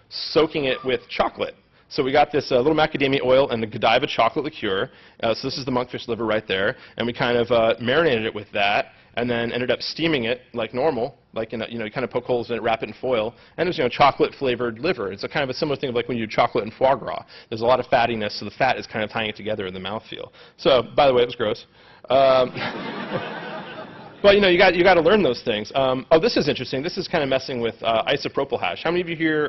B: soaking it with chocolate? So we got this little macadamia oil and the Godiva chocolate liqueur. So this is the monkfish liver right there, and we kind of marinated it with that, and then ended up steaming it like normal, like in a, you know, you kind of poke holes in it, wrap it in foil, and it's, you know, chocolate-flavored liver. It's a kind of a similar thing of like when you do chocolate and foie gras. There's a lot of fattiness, so the fat is kind of tying it together in the mouthfeel. So, by the way, it was gross. But you know, you got to learn those things. Oh, this is interesting. This is kind of messing with isopropyl hash. How many of you here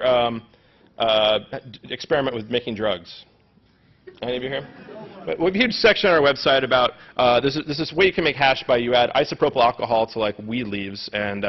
B: experiment with making drugs? Any of you here? We have a huge section on our website about there's this way you can make hash by you add isopropyl alcohol to like weed leaves, and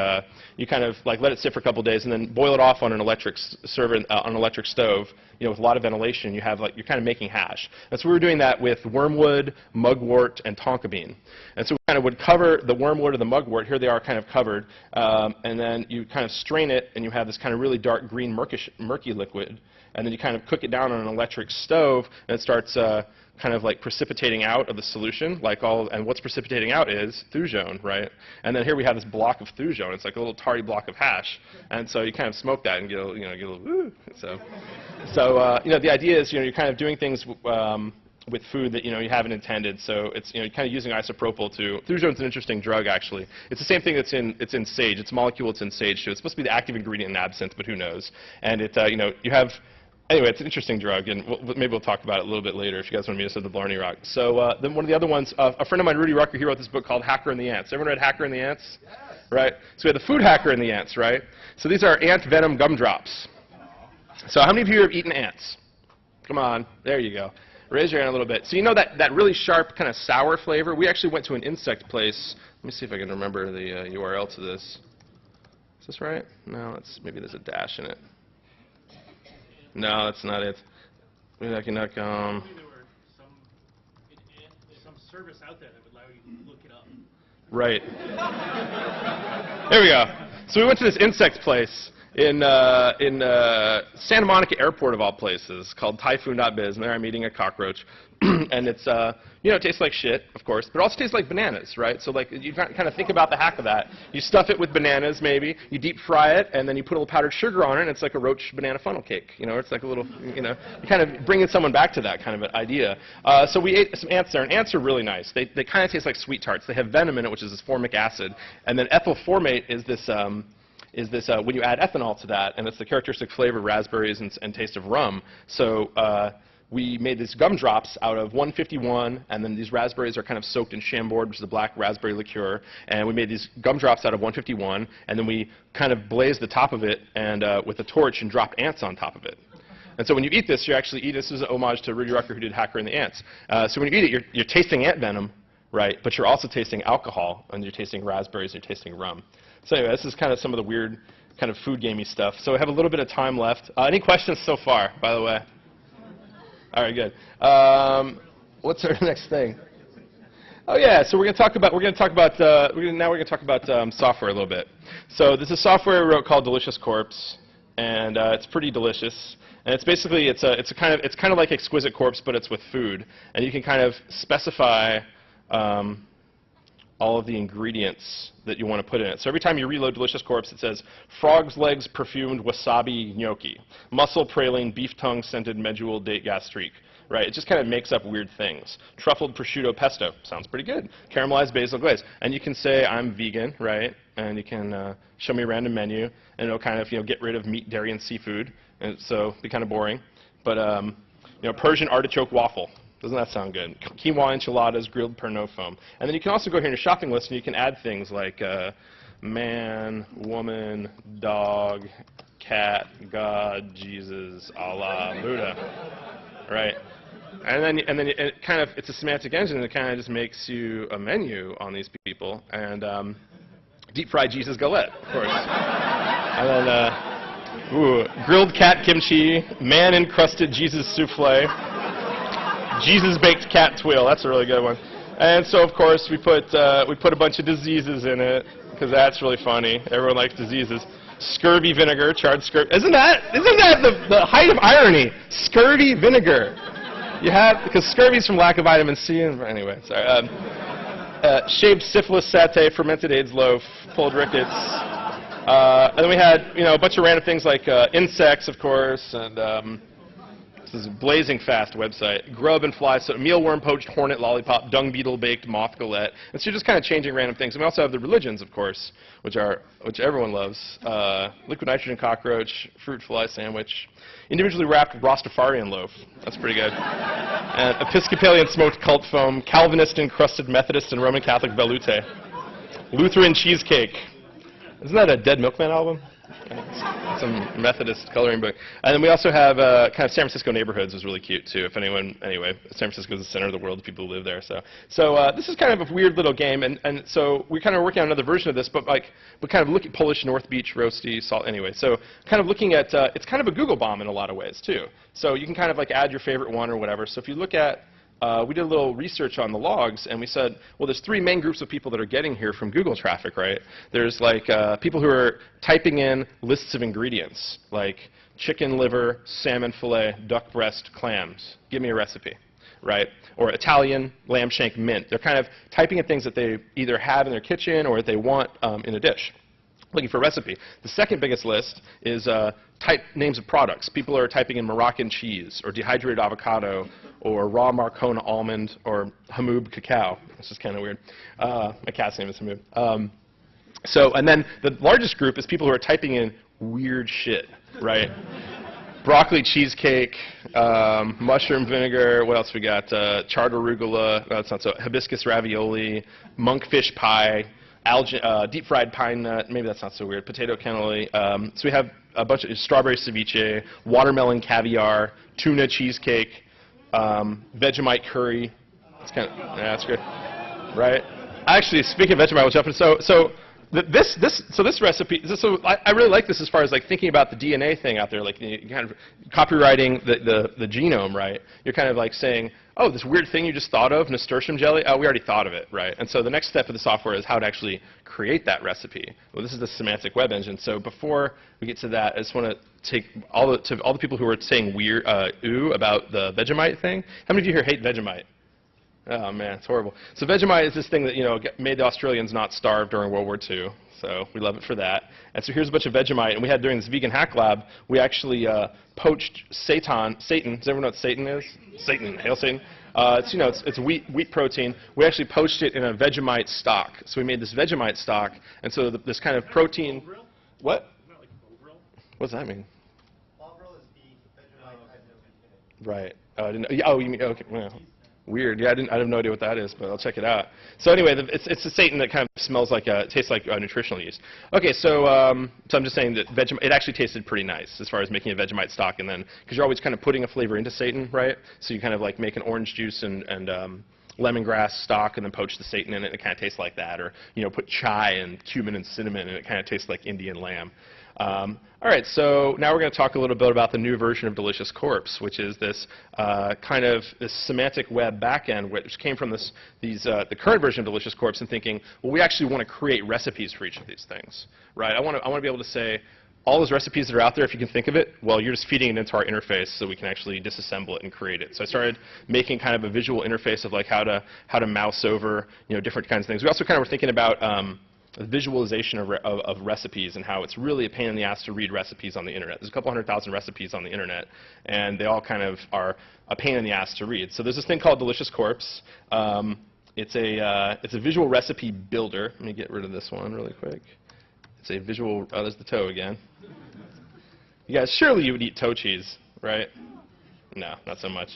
B: you kind of like let it sit for a couple days, and then boil it off on an electric on an electric stove, you know, with a lot of ventilation. You have like you're kind of making hash. And so we were doing that with wormwood, mugwort, and tonka bean. And so we kind of would cover the wormwood or the mugwort. Here they are, kind of covered, and then you kind of strain it, and you have this kind of really dark green murky liquid. And then you kind of cook it down on an electric stove, and it starts kind of like precipitating out of the solution, and what's precipitating out is thujone, right? And then here we have this block of thujone. It's like a little tarry block of hash, and so you kind of smoke that and get a little woo. So you know, the idea is, you know, you're kind of doing things with food that, you know, you haven't intended. So it's, you know, kind of using isopropyl to thujone's an interesting drug, actually. It's the same thing that's in sage. It's a molecule that's in sage too. It's supposed to be the active ingredient in absinthe, but who knows? And it you know, you have. Anyway, it's an interesting drug, and maybe we'll talk about it a little bit later if you guys want to meet us at the Blarney Rock. So then one of the other ones, a friend of mine, Rudy Rucker, he wrote this book called Hacker and the Ants. Everyone read Hacker and the Ants? Yes. Right? So we have the food hacker and the ants, right? So these are ant venom gumdrops. So how many of you have eaten ants? Come on. There you go. Raise your hand a little bit. So you know that really sharp kind of sour flavor? We actually went to an insect place. Let me see if I can remember the URL to this. Is this right? No, maybe there's a dash in it. No, that's not it. Maybe I can
C: There were some service out there that would allow you to look it up.
B: Right. There we go. So we went to this insect place in Santa Monica Airport, of all places, called Typhoon.biz, and there I'm eating a cockroach. And it's, you know, it tastes like shit, of course, but it also tastes like bananas, right? So like, you kind of think about the hack of that. You stuff it with bananas, maybe. You deep fry it, and then you put a little powdered sugar on it, and it's like a roach banana funnel cake. You know, it's like a little, you know, you kind of bringing someone back to that kind of an idea. So we ate some ants there, and ants are really nice. They kind of taste like sweet tarts. They have venom in it, which is this formic acid, and then ethyl formate is this when you add ethanol to that, and it's the characteristic flavor of raspberries and taste of rum. So we made these gumdrops out of 151, and then these raspberries are kind of soaked in Chambord, which is a black raspberry liqueur. And we made these gumdrops out of 151, and then we kind of blazed the top of it and with a torch and dropped ants on top of it. And so when you eat this, you actually eat, this is an homage to Rudy Rucker, who did Hacker and the Ants. So when you eat it, you're tasting ant venom, right? But you're also tasting alcohol, and you're tasting raspberries, and you're tasting rum. So anyway, this is kind of some of the weird kind of food gamey stuff. So we have a little bit of time left. Any questions so far, by the way? All right, good. What's our next thing? Oh yeah, so we're going to talk about software a little bit. So this is software we wrote called Delicious Corpse, and it's pretty delicious. And it's basically it's kind of like Exquisite Corpse, but it's with food, and you can kind of specify all of the ingredients that you want to put in it. So every time you reload Delicious Corpse, it says frog's legs perfumed wasabi gnocchi, mussel praline, beef tongue scented medjool date gastrique. Right? It just kind of makes up weird things. Truffled prosciutto pesto sounds pretty good. Caramelized basil glaze, and you can say I'm vegan, right? And you can show me a random menu, and it'll kind of get rid of meat, dairy, and seafood, and so it'll be kind of boring. But Persian artichoke waffle. Doesn't that sound good? Quinoa enchiladas, grilled perno foam. And then you can also go here in your shopping list and you can add things like man, woman, dog, cat, God, Jesus, Allah, Buddha, right? And then it's a semantic engine that kind of just makes you a menu on these people. And deep fried Jesus galette, of course. And then grilled cat kimchi, man encrusted Jesus souffle, Jesus baked cat tweel. That's a really good one. And so of course we put a bunch of diseases in it because that's really funny. Everyone likes diseases. Scurvy vinegar, charred scurvy. Isn't that the height of irony? Scurvy vinegar. You have, because scurvy is from lack of vitamin C. And anyway, sorry. Shaved syphilis satay, fermented AIDS loaf, pulled rickets. And then we had a bunch of random things like insects, of course, and this is a blazing fast website. Grub and fly, so mealworm poached hornet lollipop, dung beetle baked moth galette. And so you're just kind of changing random things. And we also have the religions, of course, which everyone loves. Liquid nitrogen cockroach, fruit fly sandwich, individually wrapped Rastafarian loaf. That's pretty good. And Episcopalian smoked cult foam, Calvinist encrusted Methodist and Roman Catholic veloute. Lutheran cheesecake. Isn't that a Dead Milkman album? Some Methodist coloring book. And then we also have kind of San Francisco neighborhoods is really cute too. If anyone, anyway, San Francisco is the center of the world. People who live there. So this is kind of a weird little game. And so we're kind of working on another version of this, but kind of look at Polish North Beach roasty salt. Anyway, so kind of looking at it's kind of a Google bomb in a lot of ways too. So you can kind of like add your favorite one or whatever. So if you look at we did a little research on the logs, and we said, well, there's three main groups of people that are getting here from Google traffic, right? There's like people who are typing in lists of ingredients, like chicken liver, salmon fillet, duck breast, clams. Give me a recipe, right? Or Italian lamb shank mint. They're kind of typing in things that they either have in their kitchen or that they want in a dish, looking for a recipe. The second biggest list is type names of products. People are typing in Moroccan cheese or dehydrated avocado or raw Marcona almond or Hamoub cacao. This is kind of weird. My cat's name is Hamoub. And then the largest group is people who are typing in weird shit, right? Broccoli cheesecake, mushroom vinegar, what else we got? Charred arugula, no, that's not so, hibiscus ravioli, monkfish pie, deep fried pine nut, maybe that's not so weird, potato cannoli. So we have a bunch of strawberry ceviche, watermelon caviar, tuna cheesecake, Vegemite curry. That's kind of, yeah, that's good, right? Actually, speaking of Vegemite, we'll jump in. This recipe. I really like this as far as like thinking about the DNA thing out there, like kind of copywriting the genome, right? You're kind of like saying, oh, this weird thing you just thought of, nasturtium jelly. Oh, we already thought of it, right? And so the next step of the software is how to actually create that recipe. Well, this is the semantic web engine. So before we get to that, I just want to take all the people who are saying weird ooh about the Vegemite thing. How many of you here hate Vegemite? Oh man, it's horrible. So Vegemite is this thing that made the Australians not starve during World War II. So we love it for that. And so here's a bunch of Vegemite, and we had during this vegan hack lab, we actually poached Satan. Does everyone know what Satan is? Satan, hail Satan. It's wheat protein. We actually poached it in a Vegemite stock. So we made this Vegemite stock, and so this kind of protein. What? What does that mean?
D: Bovril is the Vegemite.
B: Right. I didn't know. Oh, you mean okay? Well. Weird. Yeah, I have no idea what that is, but I'll check it out. So anyway, it's a Satan that kind of smells like, tastes like nutritional yeast. Okay, so I'm just saying that it actually tasted pretty nice as far as making a Vegemite stock, and then because you're always kind of putting a flavor into Satan, right? So you kind of like make an orange juice and lemongrass stock, and then poach the Satan in it, and it kind of tastes like that, or put chai and cumin and cinnamon, and it kind of tastes like Indian lamb. All right, so now we're going to talk a little bit about the new version of Delicious Corpse, which is this kind of this semantic web backend, which came from the current version of Delicious Corpse, and thinking, well, we actually want to create recipes for each of these things, right? I want to be able to say, all those recipes that are out there, if you can think of it, well, you're just feeding it into our interface so we can actually disassemble it and create it. So I started making kind of a visual interface of like how to mouse over different kinds of things. We also kind of were thinking about visualization of recipes and how it's really a pain in the ass to read recipes on the internet. There's a couple 100,000 recipes on the internet, and they all kind of are a pain in the ass to read. So there's this thing called Delicious Corpse. It's a visual recipe builder. Let me get rid of this one really quick. It's a visual. Oh, there's the toe again. You guys, surely you would eat toe cheese, right? No, not so much.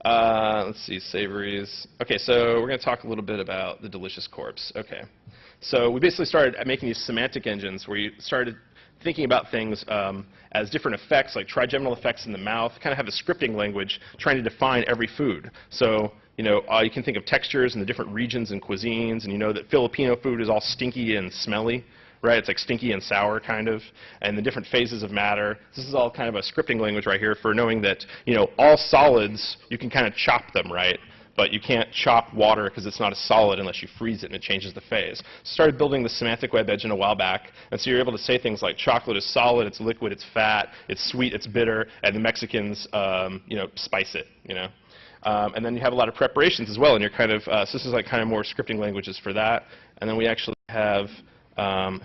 B: Let's see, savories. Okay, so we're going to talk a little bit about the delicious corpse. Okay. So we basically started making these semantic engines where you started thinking about things as different effects, like trigeminal effects in the mouth, kind of have a scripting language trying to define every food. So, you can think of textures in the different regions and cuisines, and you know that Filipino food is all stinky and smelly, right? It's like stinky and sour, kind of, and the different phases of matter. This is all kind of a scripting language right here for knowing that, all solids, you can kind of chop them, right? But you can't chop water because it's not a solid unless you freeze it and it changes the phase. Started building the semantic web engine a while back, and so you're able to say things like chocolate is solid, it's liquid, it's fat, it's sweet, it's bitter, and the Mexicans, spice it, and then you have a lot of preparations as well, and you're kind of, so this is like kind of more scripting languages for that. And then we actually have,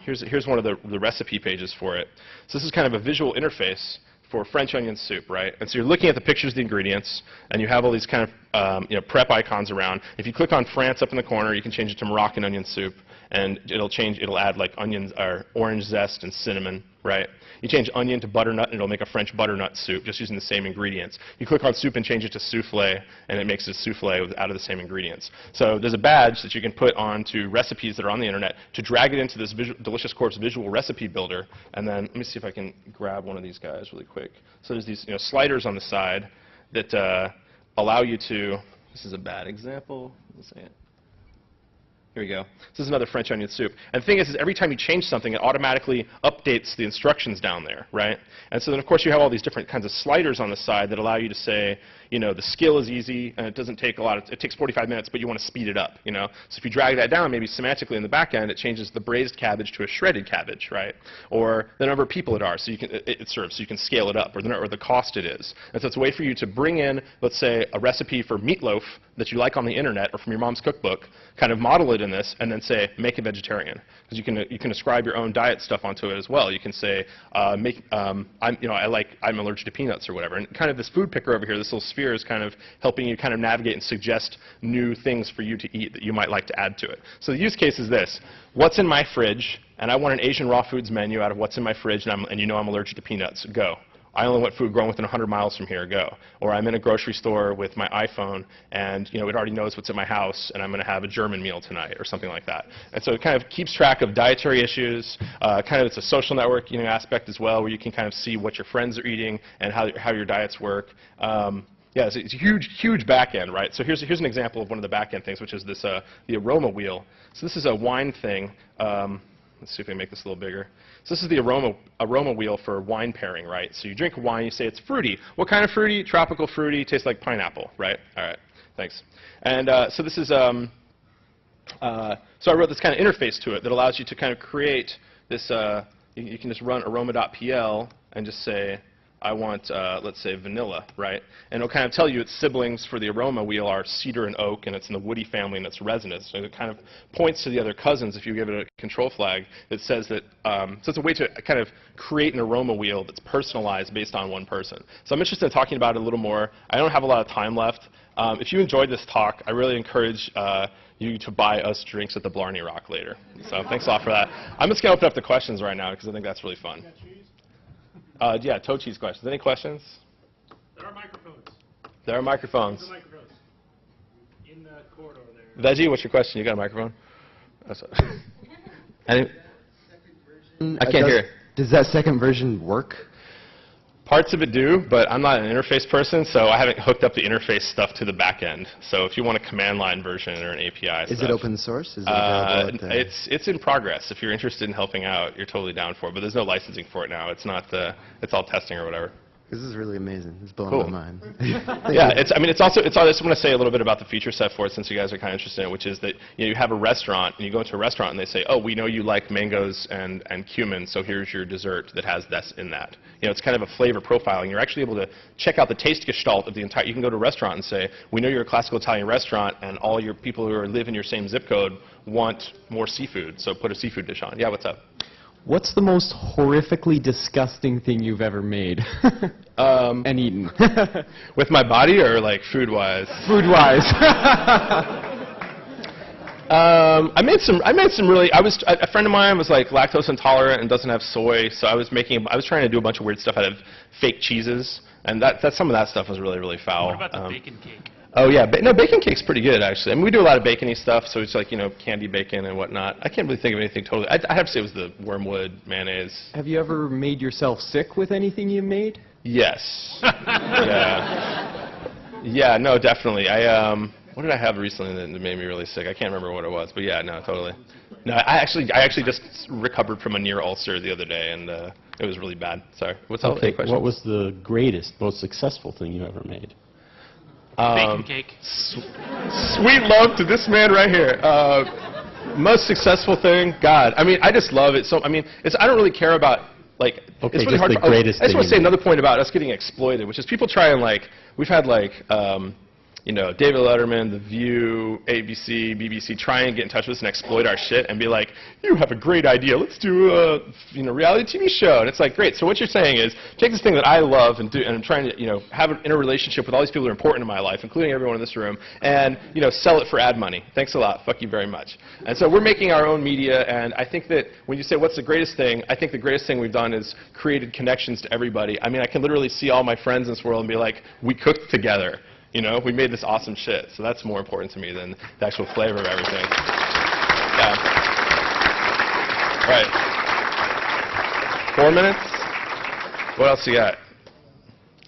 B: here's one of the recipe pages for it. So this is kind of a visual interface for French onion soup, right? And so you're looking at the pictures of the ingredients, and you have all these kind of prep icons around. If you click on France up in the corner, you can change it to Moroccan onion soup, and it'll add like onions or orange zest and cinnamon, right? You change onion to butternut, and it'll make a French butternut soup just using the same ingredients. You click on soup and change it to souffle, and it makes a souffle out of the same ingredients. So there's a badge that you can put onto recipes that are on the internet to drag it into this Delicious Corpse visual recipe builder. And then let me see if I can grab one of these guys really quick. So there's these sliders on the side that allow you to. This is a bad example. Let's see it. Here we go. This is another French onion soup. And the thing is every time you change something, it automatically updates the instructions down there, right? And so then, of course, you have all these different kinds of sliders on the side that allow you to say, the skill is easy, and it doesn't take a lot. It takes 45 minutes, but you want to speed it up, So if you drag that down, maybe semantically in the back end, it changes the braised cabbage to a shredded cabbage, right? Or the number of people it serves, so you can scale it up, or the cost it is. And so it's a way for you to bring in, let's say, a recipe for meatloaf that you like on the internet or from your mom's cookbook, kind of model it in this, and then say, make it vegetarian. Because you can ascribe your own diet stuff onto it as well. You can say, I'm allergic to peanuts or whatever. And kind of this food picker over here, this little sphere, is kind of helping you kind of navigate and suggest new things for you to eat that you might like to add to it. So the use case is this. What's in my fridge? And I want an Asian raw foods menu out of what's in my fridge, and I'm allergic to peanuts. Go. I only want food grown within 100 miles from here. Go. Or I'm in a grocery store with my iPhone, and it already knows what's in my house, and I'm going to have a German meal tonight, or something like that. And so it kind of keeps track of dietary issues. It's a social network aspect as well, where you can kind of see what your friends are eating and how your diets work. Yeah, it's a huge back end, right? So here's an example of one of the back end things, which is this the aroma wheel. So this is a wine thing. Let's see if I can make this a little bigger. So this is the aroma wheel for wine pairing, right? So you drink wine, you say it's fruity. What kind of fruity? Tropical fruity, tastes like pineapple, right? All right, thanks. And so this is, so I wrote this kind of interface to it that allows you to kind of create this, you can just run aroma.pl and just say, I want, let's say, vanilla, right? And it'll kind of tell you its siblings for the aroma wheel are cedar and oak, and it's in the woody family, and it's resinous. So it kind of points to the other cousins if you give it a control flag that says that, so it's a way to kind of create an aroma wheel that's personalized based on one person. So I'm interested in talking about it a little more. I don't have a lot of time left. If you enjoyed this talk, I really encourage you to buy us drinks at the Blarney Rock later. So thanks a lot for that. I'm just going to open up the questions right now because I think that's really fun. Yeah, toe cheese questions. Any questions?
C: There are microphones.
B: There are microphones.
C: There are microphones. In the corridor there.
B: Veggie, what's your question? You got a microphone? Oh, sorry. I can't hear.
F: Does that second version work?
B: Parts of it do, but I'm not an interface person, so I haven't hooked up the interface stuff to the back end. So if you want a command line version or an API
F: Is it open source? Is it available at the...
B: It's in progress. If you're interested in helping out, you're totally down for it. But there's no licensing for it now. It's not. It's all testing or whatever.
F: This is really amazing. It's blowing
B: Cool.
F: my mind.
B: Yeah, it's also. I just want to say a little bit about the feature set for it, since you guys are kind of interested in it, which is that you have a restaurant and you go into a restaurant and they say, oh, we know you like mangoes and cumin, so here's your dessert that has this in that. It's kind of a flavor profiling. You're actually able to check out the taste gestalt of the entire. You can go to a restaurant and say, we know you're a classical Italian restaurant, and all your people who live in your same zip code want more seafood, so put a seafood dish on. Yeah, what's up?
G: What's the most horrifically disgusting thing you've ever made and eaten?
B: With my body or like food-wise?
G: Food-wise.
B: I made some really. A friend of mine was like lactose intolerant and doesn't have soy, so I was trying to do a bunch of weird stuff out of fake cheeses. And some of that stuff was really, really foul.
C: What about the bacon cake?
B: Oh yeah, no, bacon cake's pretty good actually. I mean, we do a lot of bacony stuff, so it's like candy bacon and whatnot. I can't really think of anything totally. I have to say it was the wormwood mayonnaise.
G: Have you ever made yourself sick with anything you made?
B: Yes. Yeah, no, definitely. What did I have recently that made me really sick? I can't remember what it was, but yeah, no, totally. No, I actually just recovered from a near ulcer the other day, and it was really bad. Sorry. What's the question?
H: What was the greatest, most successful thing you ever made?
C: Bacon cake.
B: Sweet love to this man right here. Most successful thing, God. I mean, I just love it. So I mean, I don't really care about like.
H: Okay,
B: it's really hard.
H: The greatest
B: I just want to say
H: thing
B: another point about us getting exploited, which is people try and we've had David Letterman, The View, ABC, BBC try and get in touch with us and exploit our shit and be like, you have a great idea, let's do a reality TV show. And it's like, great. So what you're saying is, take this thing that I love and I'm trying to have an interrelationship with all these people that are important in my life, including everyone in this room, and sell it for ad money. Thanks a lot. Fuck you very much. And so we're making our own media, and I think that when you say what's the greatest thing, I think the greatest thing we've done is created connections to everybody. I mean, I can literally see all my friends in this world and be like, we cooked together. We made this awesome shit. So that's more important to me than the actual flavor of everything. Yeah. Right. 4 minutes? What else you got?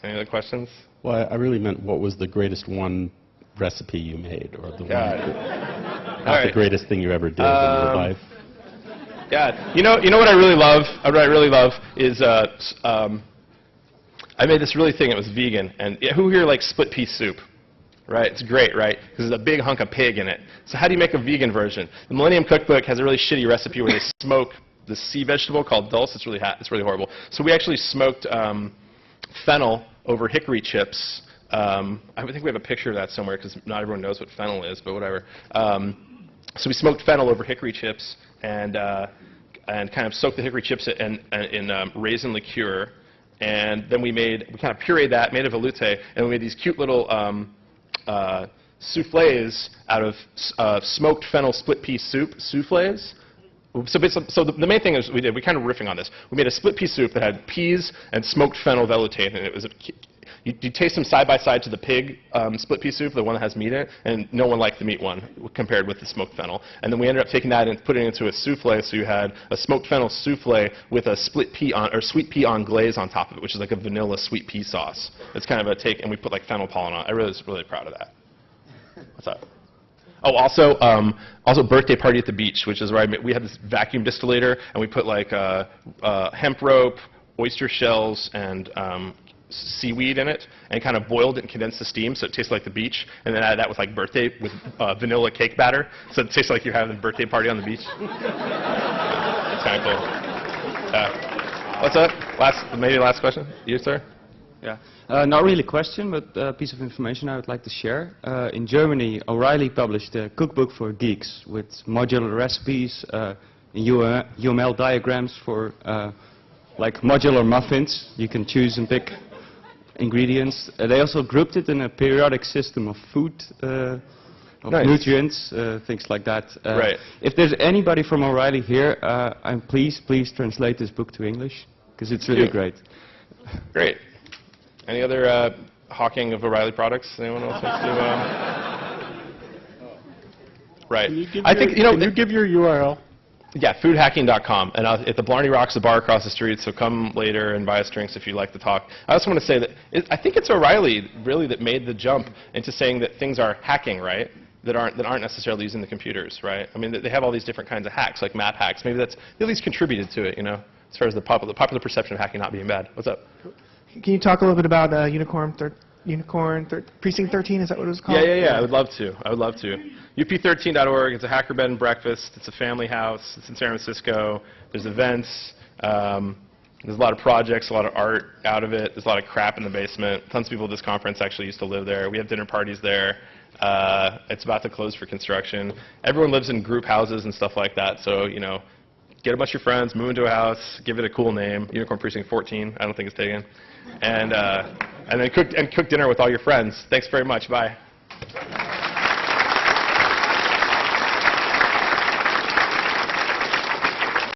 B: Any other questions?
H: Well, I really meant what was the greatest one recipe you made, or the the greatest thing you ever did in your life?
B: Yeah. You know what I really love? What I really love is I made this really thing. It was vegan. And who here likes split pea soup? Right? It's great, right? Because there's a big hunk of pig in it. So how do you make a vegan version? The Millennium Cookbook has a really shitty recipe where they smoke the sea vegetable called dulse. It's really horrible. So we actually smoked fennel over hickory chips. I think we have a picture of that somewhere because not everyone knows what fennel is, but whatever. So we smoked fennel over hickory chips and kind of soaked the hickory chips in raisin liqueur. And then we kind of pureed that, made a velouté, and we made these cute little soufflés out of smoked fennel split pea soup soufflés. So the main thing is we kind of riffing on this. We made a split pea soup that had peas and smoked fennel velouté, and it was you taste them side by side to the pig split pea soup, the one that has meat in it, and no one liked the meat one compared with the smoked fennel. And then we ended up taking that and putting it into a soufflé, so you had a smoked fennel soufflé with a sweet pea on glaze on top of it, which is like a vanilla sweet pea sauce. It's kind of a take, and we put fennel pollen on it. I was really proud of that. What's up? Oh, also birthday party at the beach, which is where we had this vacuum distillator, and we put hemp rope, oyster shells, and seaweed in it, and kind of boiled it and condensed the steam so it tasted like the beach, and then added that with vanilla cake batter, so it tastes like you're having a birthday party on the beach. It's kind of cool. What's up? Maybe last question? You, sir?
I: Yeah, not really a question, but a piece of information I would like to share. In Germany, O'Reilly published a cookbook for geeks with modular recipes, UML diagrams for modular muffins. You can choose and pick ingredients. They also grouped it in a periodic system of food, of nutrients, things like that.
B: Right.
I: If there's anybody from O'Reilly here, please translate this book to English, because it's really great.
B: Great. Any other hawking of O'Reilly products? Anyone else wants to? Right.
J: Can you give your URL?
B: Yeah, foodhacking.com. And at the Blarney Rock's a bar across the street, so come later and buy us drinks if you'd like to talk. I also want to say that I think it's O'Reilly really that made the jump into saying that things are hacking, right? That aren't necessarily using the computers, right? I mean, they have all these different kinds of hacks, like map hacks. Maybe that's at least contributed to it, as far as the popular perception of hacking not being bad. What's up?
J: Can you talk a little bit about Precinct 13, is that what it was called?
B: Yeah. I would love to. UP13.org. It's a hacker bed and breakfast. It's a family house. It's in San Francisco. There's events. There's a lot of projects, a lot of art out of it. There's a lot of crap in the basement. Tons of people at this conference actually used to live there. We have dinner parties there. It's about to close for construction. Everyone lives in group houses and stuff like that. So, get a bunch of your friends, move into a house, give it a cool name. Unicorn Precinct 14. I don't think it's taken. And then cook dinner with all your friends. Thanks very much. Bye.